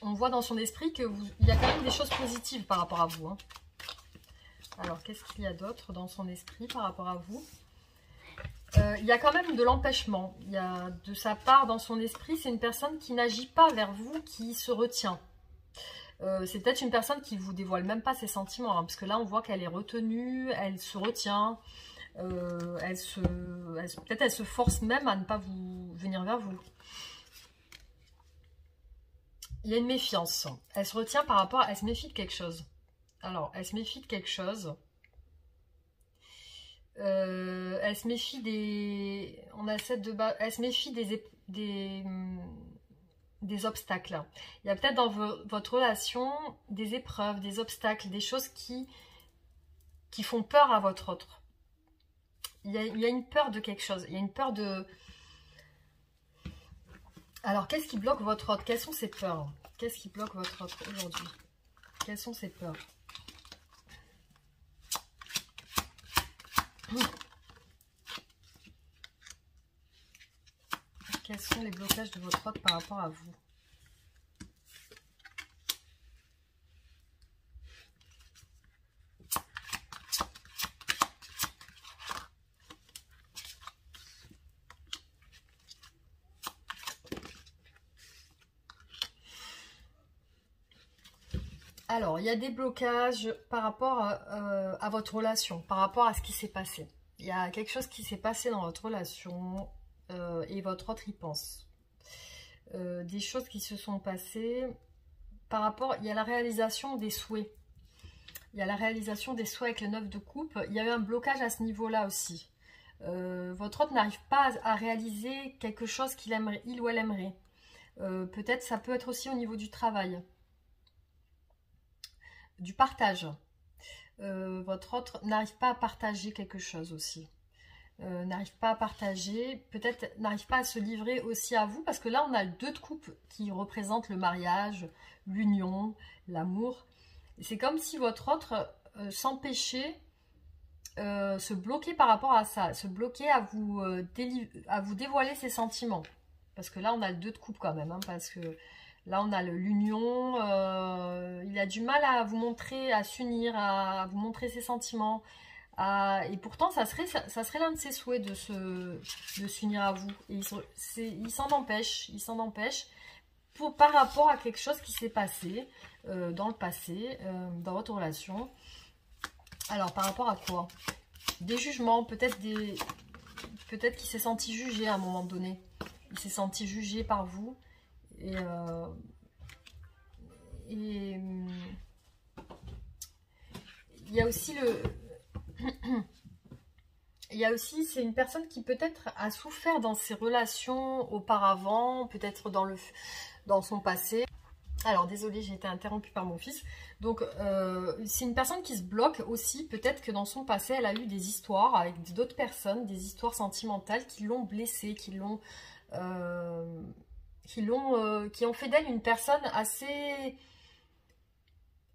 on voit dans son esprit qu'il y a quand même des choses positives par rapport à vous. Hein. Alors, qu'est-ce qu'il y a d'autre dans son esprit par rapport à vous? Il y a quand même de l'empêchement. Il y a de sa part dans son esprit, c'est une personne qui n'agit pas vers vous, qui se retient. C'est peut-être une personne qui ne vous dévoile même pas ses sentiments, hein, parce que là, on voit qu'elle est retenue, elle se retient, peut-être elle se force même à ne pas venir vers vous. Il y a une méfiance. Elle se retient par rapport, elle se méfie de quelque chose. Alors, elle se méfie de quelque chose. Elle se méfie des... On a 7 de bas. Elle se méfie des obstacles. Il y a peut-être dans votre relation des épreuves, des obstacles, des choses qui font peur à votre autre. Il y a une peur de quelque chose. Il y a une peur de... Alors, qu'est-ce qui bloque votre autre? Quelles sont ses peurs? Qu'est-ce qui bloque votre autre aujourd'hui? Quelles sont ses peurs? Quels sont les blocages de votre autre par rapport à vous? Alors, il y a des blocages par rapport à votre relation, par rapport à ce qui s'est passé. Il y a quelque chose qui s'est passé dans votre relation et votre autre y pense. Des choses qui se sont passées par rapport... Il y a la réalisation des souhaits. Il y a la réalisation des souhaits avec le 9 de coupe. Il y a eu un blocage à ce niveau-là aussi. Votre autre n'arrive pas à réaliser quelque chose qu'il aimerait, il ou elle aimerait. Peut-être ça peut être aussi au niveau du travail. Du partage. Votre autre n'arrive pas à partager quelque chose aussi. N'arrive pas à partager, peut-être n'arrive pas à se livrer aussi à vous, parce que là on a le 2 de coupe qui représente le mariage, l'union, l'amour. C'est comme si votre autre s'empêchait, se bloquait par rapport à ça, se bloquait à vous dévoiler ses sentiments. Parce que là on a le 2 de coupe quand même, hein, parce que là on a l'union, il a du mal à vous montrer, à s'unir, à vous montrer ses sentiments. Et pourtant, ça serait l'un de ses souhaits de s'unir à vous. Et il s'en empêche. Par rapport à quelque chose qui s'est passé dans le passé, dans votre relation. Alors, par rapport à quoi? Des jugements, peut-être qu'il s'est senti jugé à un moment donné. Il s'est senti jugé par vous. Et il y a aussi c'est une personne qui peut-être a souffert dans ses relations auparavant, peut-être dans son passé. Alors, désolée, j'ai été interrompue par mon fils. Donc, c'est une personne qui se bloque aussi. Peut-être que dans son passé, elle a eu des histoires avec d'autres personnes, des histoires sentimentales qui l'ont blessée, qui ont fait d'elle une personne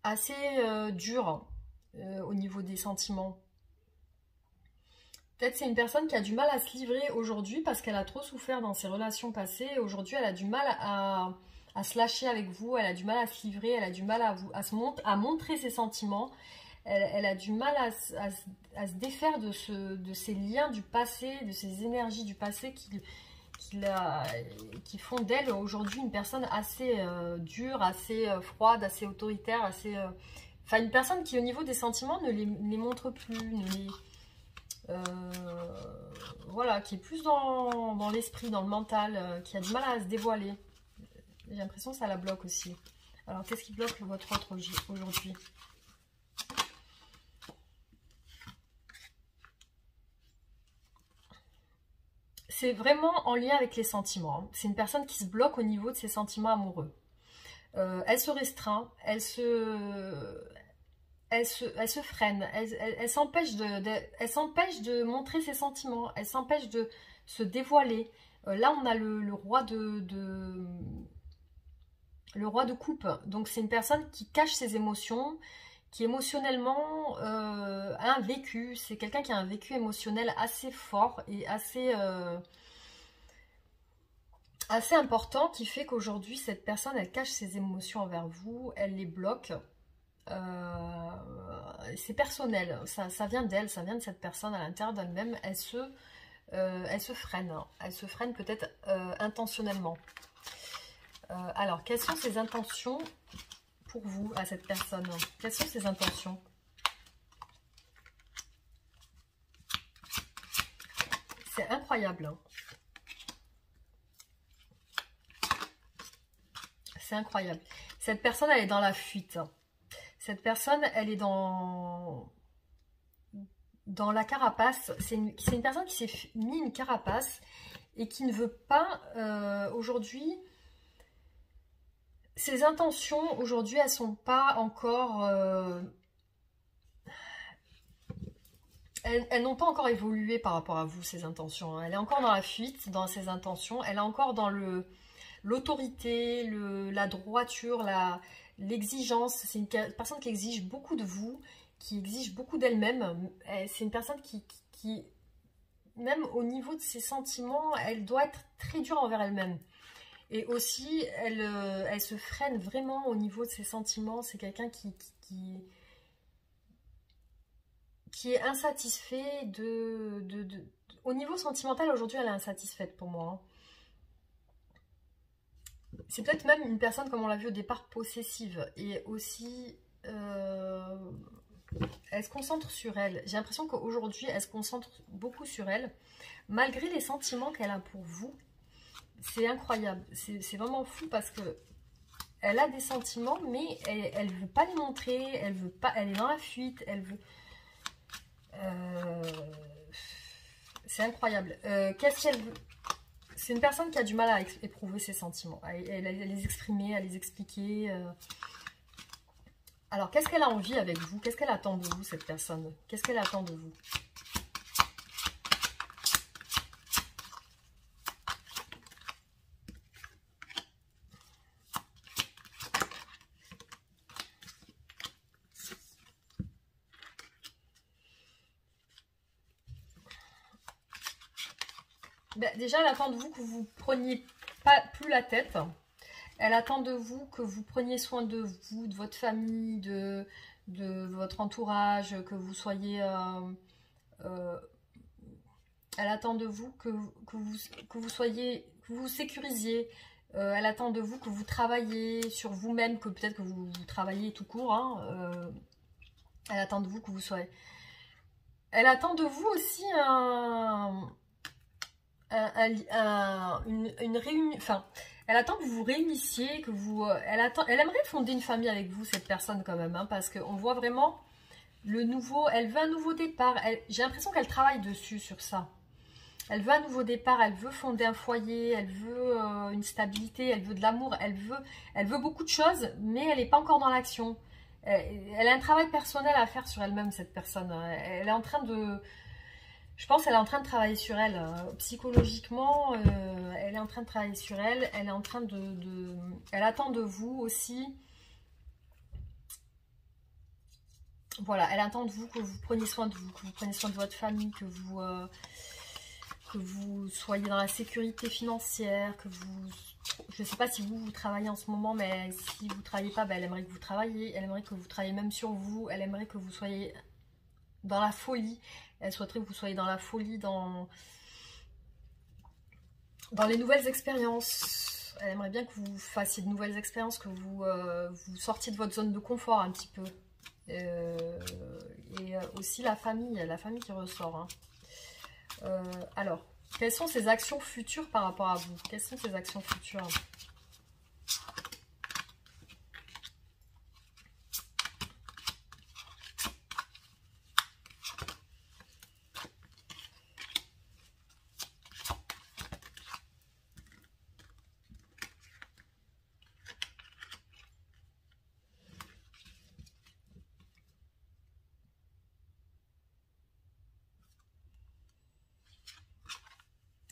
assez dure au niveau des sentiments. Peut-être c'est une personne qui a du mal à se livrer aujourd'hui parce qu'elle a trop souffert dans ses relations passées. Aujourd'hui, elle a du mal à se lâcher avec vous, elle a du mal à se livrer, elle a du mal à montrer ses sentiments. Elle a du mal à se défaire de ces liens du passé, de ces énergies du passé qui font d'elle aujourd'hui une personne assez dure, assez froide, assez autoritaire, enfin une personne qui au niveau des sentiments ne les montre plus, voilà, qui est plus dans l'esprit, dans le mental, qui a du mal à se dévoiler. J'ai l'impression que ça la bloque aussi. Alors, qu'est-ce qui bloque votre autre aujourd'hui? C'est vraiment en lien avec les sentiments. Hein. C'est une personne qui se bloque au niveau de ses sentiments amoureux. Elle se restreint, elle se freine, elle s'empêche de montrer ses sentiments, elle s'empêche de se dévoiler. Là, on a le roi de coupe. Donc, c'est une personne qui cache ses émotions, qui émotionnellement a un vécu. C'est quelqu'un qui a un vécu émotionnel assez fort et assez important, qui fait qu'aujourd'hui, cette personne, elle cache ses émotions envers vous, elle les bloque. C'est personnel, ça vient d'elle, ça vient de cette personne à l'intérieur d'elle-même. Elle se freine, elle se freine peut-être intentionnellement. Alors, quelles sont ses intentions pour vous, à cette personne? Quelles sont ses intentions? C'est incroyable. Hein. C'est incroyable. Cette personne, elle est dans la fuite. Cette personne, elle est dans la carapace. C'est une personne qui s'est mis une carapace et qui ne veut pas aujourd'hui... Ses intentions aujourd'hui, elles sont pas encore... elles n'ont pas encore évolué par rapport à vous, ces intentions. Hein. Elle est encore dans la fuite, dans ses intentions. Elle est encore dans l'autorité, la droiture, l'exigence. C'est une personne qui exige beaucoup de vous, qui exige beaucoup d'elle-même. C'est une personne qui, même au niveau de ses sentiments, elle doit être très dure envers elle-même. Et aussi, elle se freine vraiment au niveau de ses sentiments. C'est quelqu'un qui est insatisfait au niveau sentimental, aujourd'hui, elle est insatisfaite pour moi. Hein. C'est peut-être même une personne, comme on l'a vu au départ, possessive. Et aussi elle se concentre sur elle. J'ai l'impression qu'aujourd'hui, elle se concentre beaucoup sur elle, malgré les sentiments qu'elle a pour vous. C'est incroyable, c'est vraiment fou parce que elle a des sentiments, mais elle ne veut pas les montrer, elle veut pas, elle est dans la fuite, elle veut... c'est incroyable. Qu'est-ce qu'elle veut? C'est une personne qui a du mal à éprouver ses sentiments, à les exprimer, à les expliquer. Alors, qu'est-ce qu'elle a envie avec vous? Qu'est-ce qu'elle attend de vous, cette personne? Qu'est-ce qu'elle attend de vous? Ben, déjà, elle attend de vous que vous preniez pas plus la tête. Elle attend de vous que vous preniez soin de vous, de votre famille, de votre entourage, que vous soyez... elle attend de vous que vous soyez... que vous sécurisiez. Elle attend de vous que vous travaillez sur vous-même, que peut-être que vous travaillez tout court. Hein, elle attend de vous que vous soyez... Elle attend de vous aussi une réunion... Enfin... Elle attend que vous vous réunissiez, que vous... elle aimerait fonder une famille avec vous, cette personne, quand même. Hein, parce qu'on voit vraiment le nouveau... Elle veut un nouveau départ. J'ai l'impression qu'elle travaille dessus, sur ça. Elle veut un nouveau départ. Elle veut fonder un foyer. Elle veut une stabilité. Elle veut de l'amour. Elle veut beaucoup de choses, mais elle n'est pas encore dans l'action. Elle a un travail personnel à faire sur elle-même, cette personne. Elle est en train de... Je pense qu'elle est en train de travailler sur elle. Psychologiquement, elle est en train de travailler sur elle. Elle est en train elle attend de vous aussi. Voilà, elle attend de vous que vous preniez soin de vous, que vous preniez soin de votre famille, que vous soyez dans la sécurité financière, que vous... Je ne sais pas si vous travaillez en ce moment, mais si vous ne travaillez pas, ben, elle aimerait que vous travailliez. Elle aimerait que vous travailliez même sur vous. Elle aimerait que vous soyez dans la folie. Elle souhaiterait que vous soyez dans la folie, dans les nouvelles expériences. Elle aimerait bien que vous fassiez de nouvelles expériences, que vous sortiez de votre zone de confort un petit peu. Et aussi la famille qui ressort. Hein. Alors, quelles sont ses actions futures par rapport à vous? Quelles sont ses actions futures?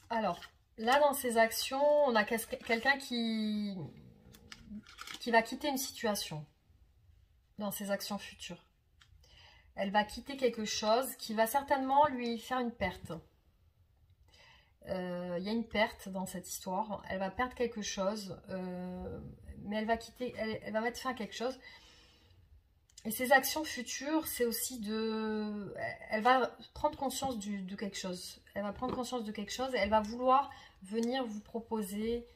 Alors, là, dans ses actions, on a quelqu'un qui va quitter une situation dans ses actions futures. Elle va quitter quelque chose qui va certainement lui faire une perte. Il y a une perte dans cette histoire. Elle va perdre quelque chose, mais elle va quitter, elle va mettre fin à quelque chose. Et ses actions futures, c'est aussi de... Elle va prendre conscience de quelque chose. Elle va prendre conscience de quelque chose et elle va vouloir venir vous proposer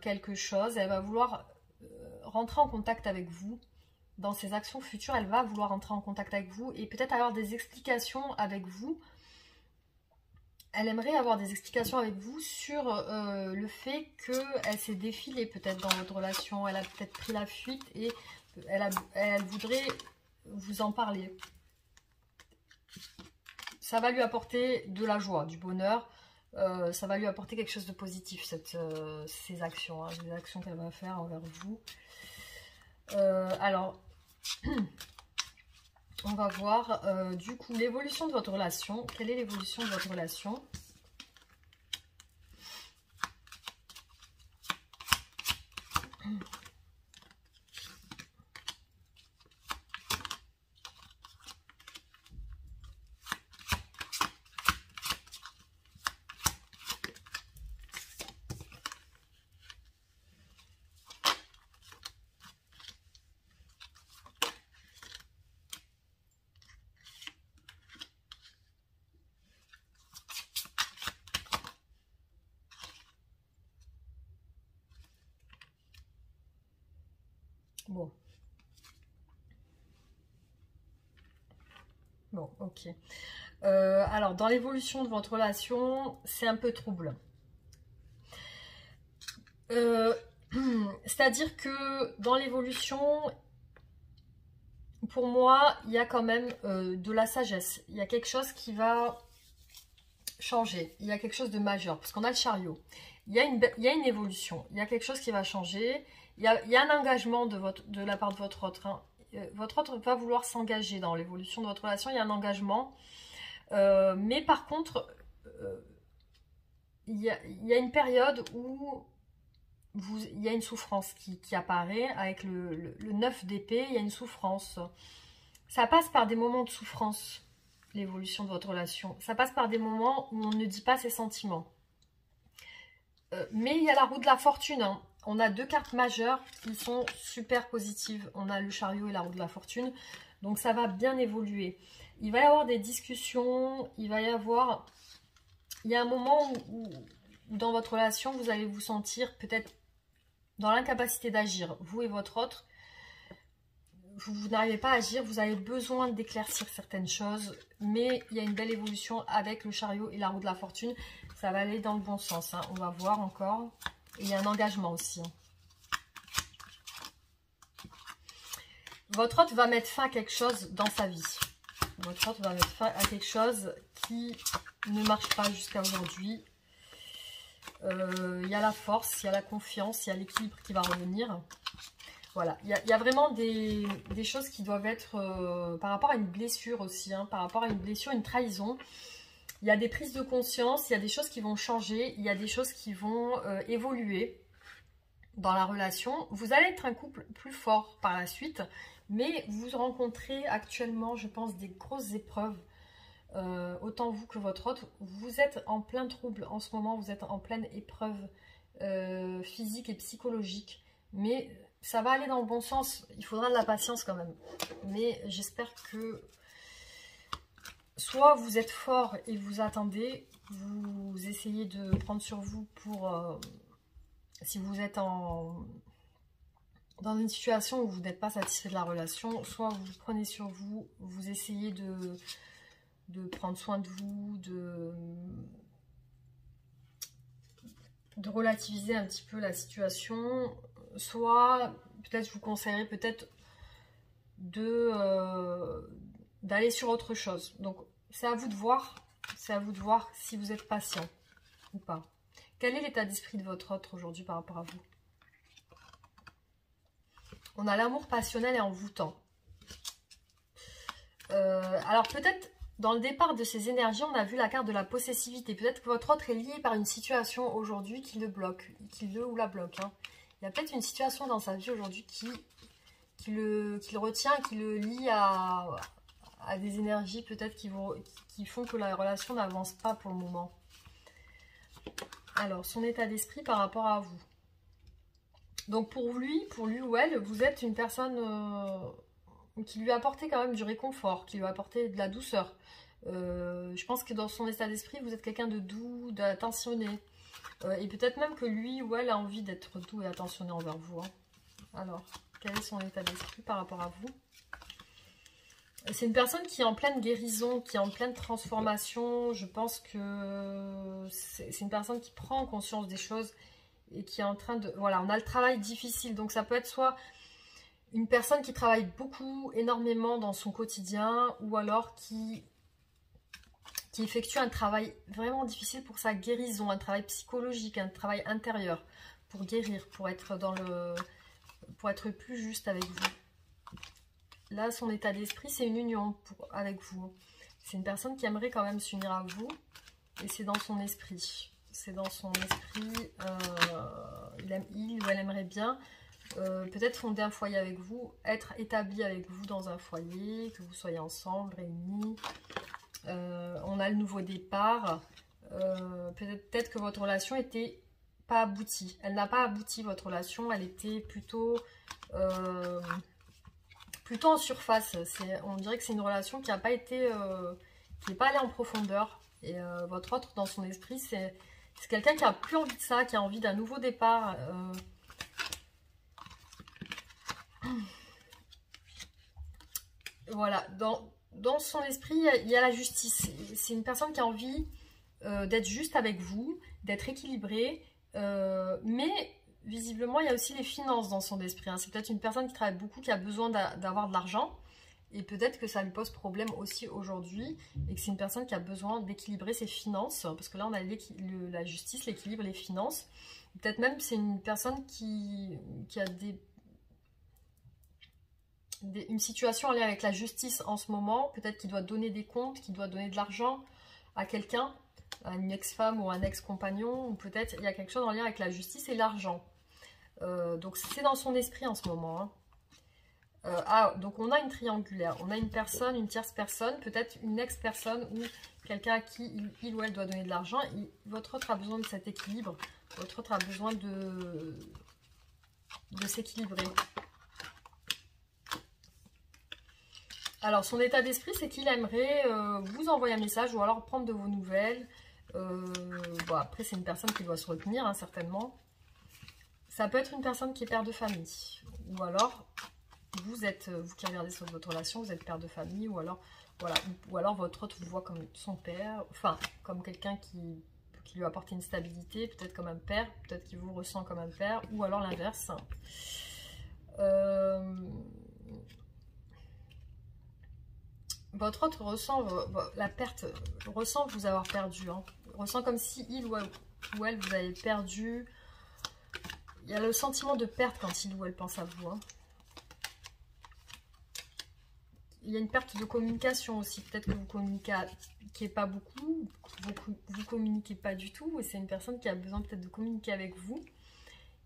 quelque chose. Elle va vouloir rentrer en contact avec vous. Dans ses actions futures, elle va vouloir rentrer en contact avec vous et peut-être avoir des explications avec vous. Elle aimerait avoir des explications avec vous sur le fait qu'elle s'est défilée peut-être dans votre relation. Elle a peut-être pris la fuite et... Elle voudrait vous en parler. Ça va lui apporter de la joie, du bonheur. Ça va lui apporter quelque chose de positif, ces actions. Hein, les actions qu'elle va faire envers vous. Alors, on va voir du coup l'évolution de votre relation. Quelle est l'évolution de votre relation ? Bon. Bon, ok. Alors, dans l'évolution de votre relation, c'est un peu trouble. C'est-à-dire que dans l'évolution, pour moi, il y a quand même de la sagesse. Il y a quelque chose qui va changer. Il y a quelque chose de majeur, parce qu'on a le chariot. Il y a une évolution. Il y a quelque chose qui va changer. Il y a un engagement de la part de votre autre. Hein. Votre autre va vouloir s'engager dans l'évolution de votre relation. Il y a un engagement. Mais par contre, il y a une période où il y a une souffrance qui apparaît avec le 9 d'épée. Il y a une souffrance. Ça passe par des moments de souffrance, l'évolution de votre relation. Ça passe par des moments où on ne dit pas ses sentiments. Mais il y a la roue de la fortune. Hein. On a deux cartes majeures qui sont super positives. On a le chariot et la roue de la fortune. Donc ça va bien évoluer. Il va y avoir des discussions. Il y a un moment où dans votre relation, vous allez vous sentir peut-être dans l'incapacité d'agir. Vous et votre autre, vous n'arrivez pas à agir. Vous avez besoin d'éclaircir certaines choses. Mais il y a une belle évolution avec le chariot et la roue de la fortune. Ça va aller dans le bon sens, hein. On va voir encore. Et il y a un engagement aussi. Hein. Votre autre va mettre fin à quelque chose dans sa vie. Votre autre va mettre fin à quelque chose qui ne marche pas jusqu'à aujourd'hui. Il y a la force, il y a la confiance, il y a l'équilibre qui va revenir. Voilà, il y a vraiment des choses qui doivent être par rapport à une blessure aussi, hein, par rapport à une blessure, une trahison. Il y a des prises de conscience, il y a des choses qui vont changer, il y a des choses qui vont évoluer dans la relation. Vous allez être un couple plus fort par la suite, mais vous rencontrez actuellement, je pense, des grosses épreuves. Autant vous que votre autre, vous êtes en plein trouble en ce moment, vous êtes en pleine épreuve physique et psychologique, mais ça va aller dans le bon sens. Il faudra de la patience quand même, mais j'espère que soit vous êtes fort et vous attendez, vous essayez de prendre sur vous pour si vous êtes dans une situation où vous n'êtes pas satisfait de la relation, soit vous prenez sur vous, vous essayez de prendre soin de vous, de relativiser un petit peu la situation, soit peut-être je vous conseillerais peut-être d'aller sur autre chose. Donc c'est à vous de voir, si vous êtes patient ou pas. Quel est l'état d'esprit de votre autre aujourd'hui par rapport à vous? On a l'amour passionnel et envoûtant. Alors peut-être dans le départ de ces énergies, on a vu la carte de la possessivité. Peut-être que votre autre est lié par une situation aujourd'hui qui le bloque, qui le ou la bloque. Hein. Il y a peut-être une situation dans sa vie aujourd'hui qui le retient, qui le lie à des énergies peut-être qui font que la relation n'avance pas pour le moment. Alors, son état d'esprit par rapport à vous. Donc pour lui ou elle, vous êtes une personne qui lui a apporté quand même du réconfort, qui lui a apporté de la douceur. Je pense que dans son état d'esprit, vous êtes quelqu'un de doux, d'attentionné. Et peut-être même que lui ou elle a envie d'être doux et attentionné envers vous. Hein. Alors, quel est son état d'esprit par rapport à vous? C'est une personne qui est en pleine guérison, qui est en pleine transformation. Je pense que c'est une personne qui prend conscience des choses et qui est en train de... Voilà, on a le travail difficile. Donc ça peut être soit une personne qui travaille beaucoup, énormément dans son quotidien, ou alors qui effectue un travail vraiment difficile pour sa guérison, un travail psychologique, un travail intérieur, pour guérir, pour être plus juste avec vous. Là, son état d'esprit, c'est une union avec vous. C'est une personne qui aimerait quand même s'unir à vous. Et c'est dans son esprit. C'est dans son esprit. Il ou elle aimerait bien peut-être fonder un foyer avec vous. Être établi avec vous dans un foyer. Que vous soyez ensemble, réunis. On a le nouveau départ. Peut-être que votre relation n'était pas aboutie. Elle n'a pas abouti, votre relation. Elle était plutôt en surface. On dirait que c'est une relation qui n'a pas été, qui n'est pas allée en profondeur. Et votre autre, dans son esprit, c'est quelqu'un qui a plus envie de ça, qui a envie d'un nouveau départ. Voilà, dans son esprit, il y a la justice. C'est une personne qui a envie d'être juste avec vous, d'être équilibrée, mais visiblement, il y a aussi les finances dans son esprit. Hein. C'est peut-être une personne qui travaille beaucoup, qui a besoin d'avoir de l'argent. Et peut-être que ça lui pose problème aussi aujourd'hui. Et que c'est une personne qui a besoin d'équilibrer ses finances. Parce que là, on a la justice, l'équilibre, les finances. Peut-être même c'est une personne qui a une situation en lien avec la justice en ce moment. Peut-être qu'il doit donner des comptes, qu'il doit donner de l'argent à quelqu'un, à une ex-femme ou un ex-compagnon. Ou peut-être il y a quelque chose en lien avec la justice et l'argent. Donc c'est dans son esprit en ce moment. Hein. Donc on a une triangulaire, on a une personne, une tierce personne, peut-être une ex-personne ou quelqu'un à qui il ou elle doit donner de l'argent. Votre autre a besoin de cet équilibre, votre autre a besoin de s'équilibrer. Alors son état d'esprit, c'est qu'il aimerait vous envoyer un message ou alors prendre de vos nouvelles. Bon, après c'est une personne qui doit se retenir, hein, certainement. Ça peut être une personne qui est père de famille ou alors... vous qui regardez sur votre relation, vous êtes père de famille, ou alors, voilà, ou alors votre autre vous voit comme son père, enfin, comme quelqu'un qui lui apporte une stabilité, peut-être comme un père, peut-être qu'il vous ressent comme un père, ou alors l'inverse. Votre autre ressent la perte, ressent vous avoir perdu, hein, ressent comme si il ou elle vous avez perdu. Il y a le sentiment de perte quand il ou elle pense à vous, hein. Il y a une perte de communication aussi. Peut-être que vous communiquez pas beaucoup, vous communiquez pas du tout. Et c'est une personne qui a besoin peut-être de communiquer avec vous.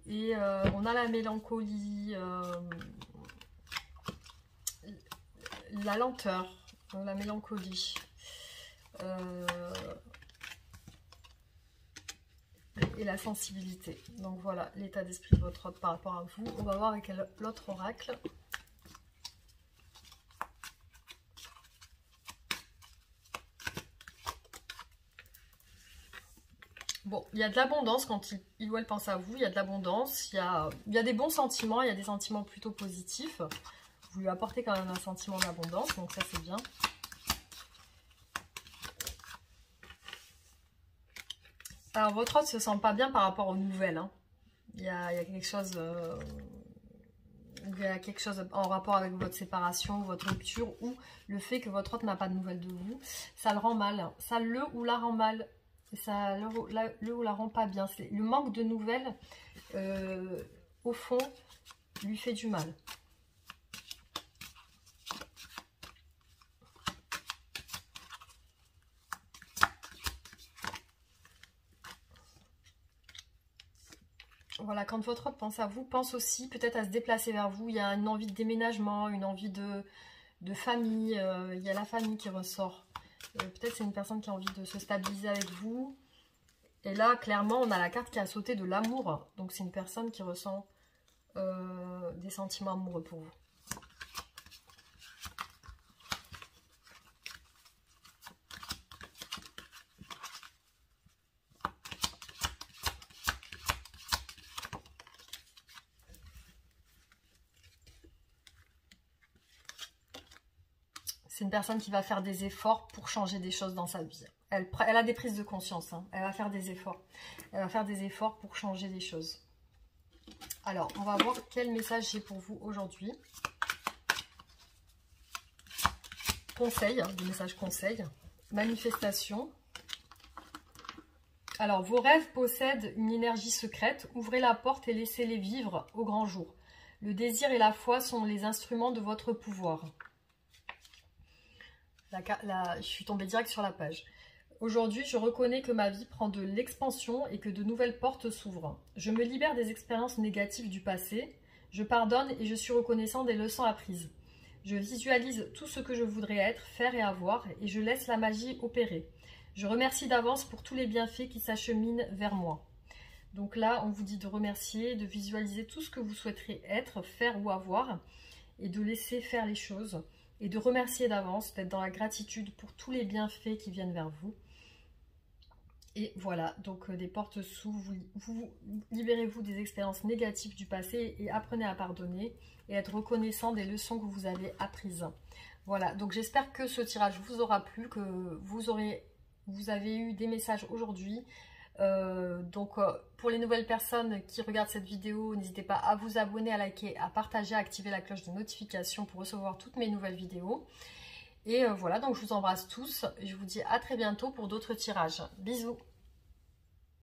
Et on a la mélancolie, la lenteur, la mélancolie. Et la sensibilité. Donc voilà l'état d'esprit de votre autre par rapport à vous. On va voir avec l'autre oracle. Bon, il y a de l'abondance quand il ou elle pense à vous, il y a de l'abondance, il y a des bons sentiments, il y a des sentiments plutôt positifs. Vous lui apportez quand même un sentiment d'abondance, donc ça c'est bien. Alors votre autre se sent pas bien par rapport aux nouvelles. Hein. Il y a quelque chose... il y a quelque chose en rapport avec votre séparation, votre rupture, ou le fait que votre autre n'a pas de nouvelles de vous. Ça le rend mal, ça le ou la rend mal. Ça le ou la rend pas bien. Le manque de nouvelles, au fond, lui fait du mal. Voilà, quand votre autre pense à vous, pense aussi peut-être à se déplacer vers vous. Il y a une envie de déménagement, une envie de famille. Il y a la famille qui ressort. Peut-être c'est une personne qui a envie de se stabiliser avec vous. Et là, clairement, on a la carte qui a sauté de l'amour. Donc, c'est une personne qui ressent des sentiments amoureux pour vous. C'est une personne qui va faire des efforts pour changer des choses dans sa vie. Elle a des prises de conscience, hein. Elle va faire des efforts. Elle va faire des efforts pour changer des choses. Alors, on va voir quel message j'ai pour vous aujourd'hui. Conseil, des messages conseils. Manifestation. Alors, vos rêves possèdent une énergie secrète. Ouvrez la porte et laissez-les vivre au grand jour. Le désir et la foi sont les instruments de votre pouvoir. Je suis tombée direct sur la page. Aujourd'hui, je reconnais que ma vie prend de l'expansion et que de nouvelles portes s'ouvrent. Je me libère des expériences négatives du passé. Je pardonne et je suis reconnaissant des leçons apprises. Je visualise tout ce que je voudrais être, faire et avoir et je laisse la magie opérer. Je remercie d'avance pour tous les bienfaits qui s'acheminent vers moi. Donc là, on vous dit de remercier, de visualiser tout ce que vous souhaiterez être, faire ou avoir et de laisser faire les choses. Et de remercier d'avance, d'être dans la gratitude pour tous les bienfaits qui viennent vers vous. Et voilà, donc des portes s'ouvrent, vous libérez-vous des expériences négatives du passé et apprenez à pardonner et être reconnaissant des leçons que vous avez apprises. Voilà, donc j'espère que ce tirage vous aura plu, que vous avez eu des messages aujourd'hui. Pour les nouvelles personnes qui regardent cette vidéo, n'hésitez pas à vous abonner, à liker, à partager, à activer la cloche de notification pour recevoir toutes mes nouvelles vidéos. Et voilà, donc je vous embrasse tous. Je vous dis à très bientôt pour d'autres tirages. Bisous!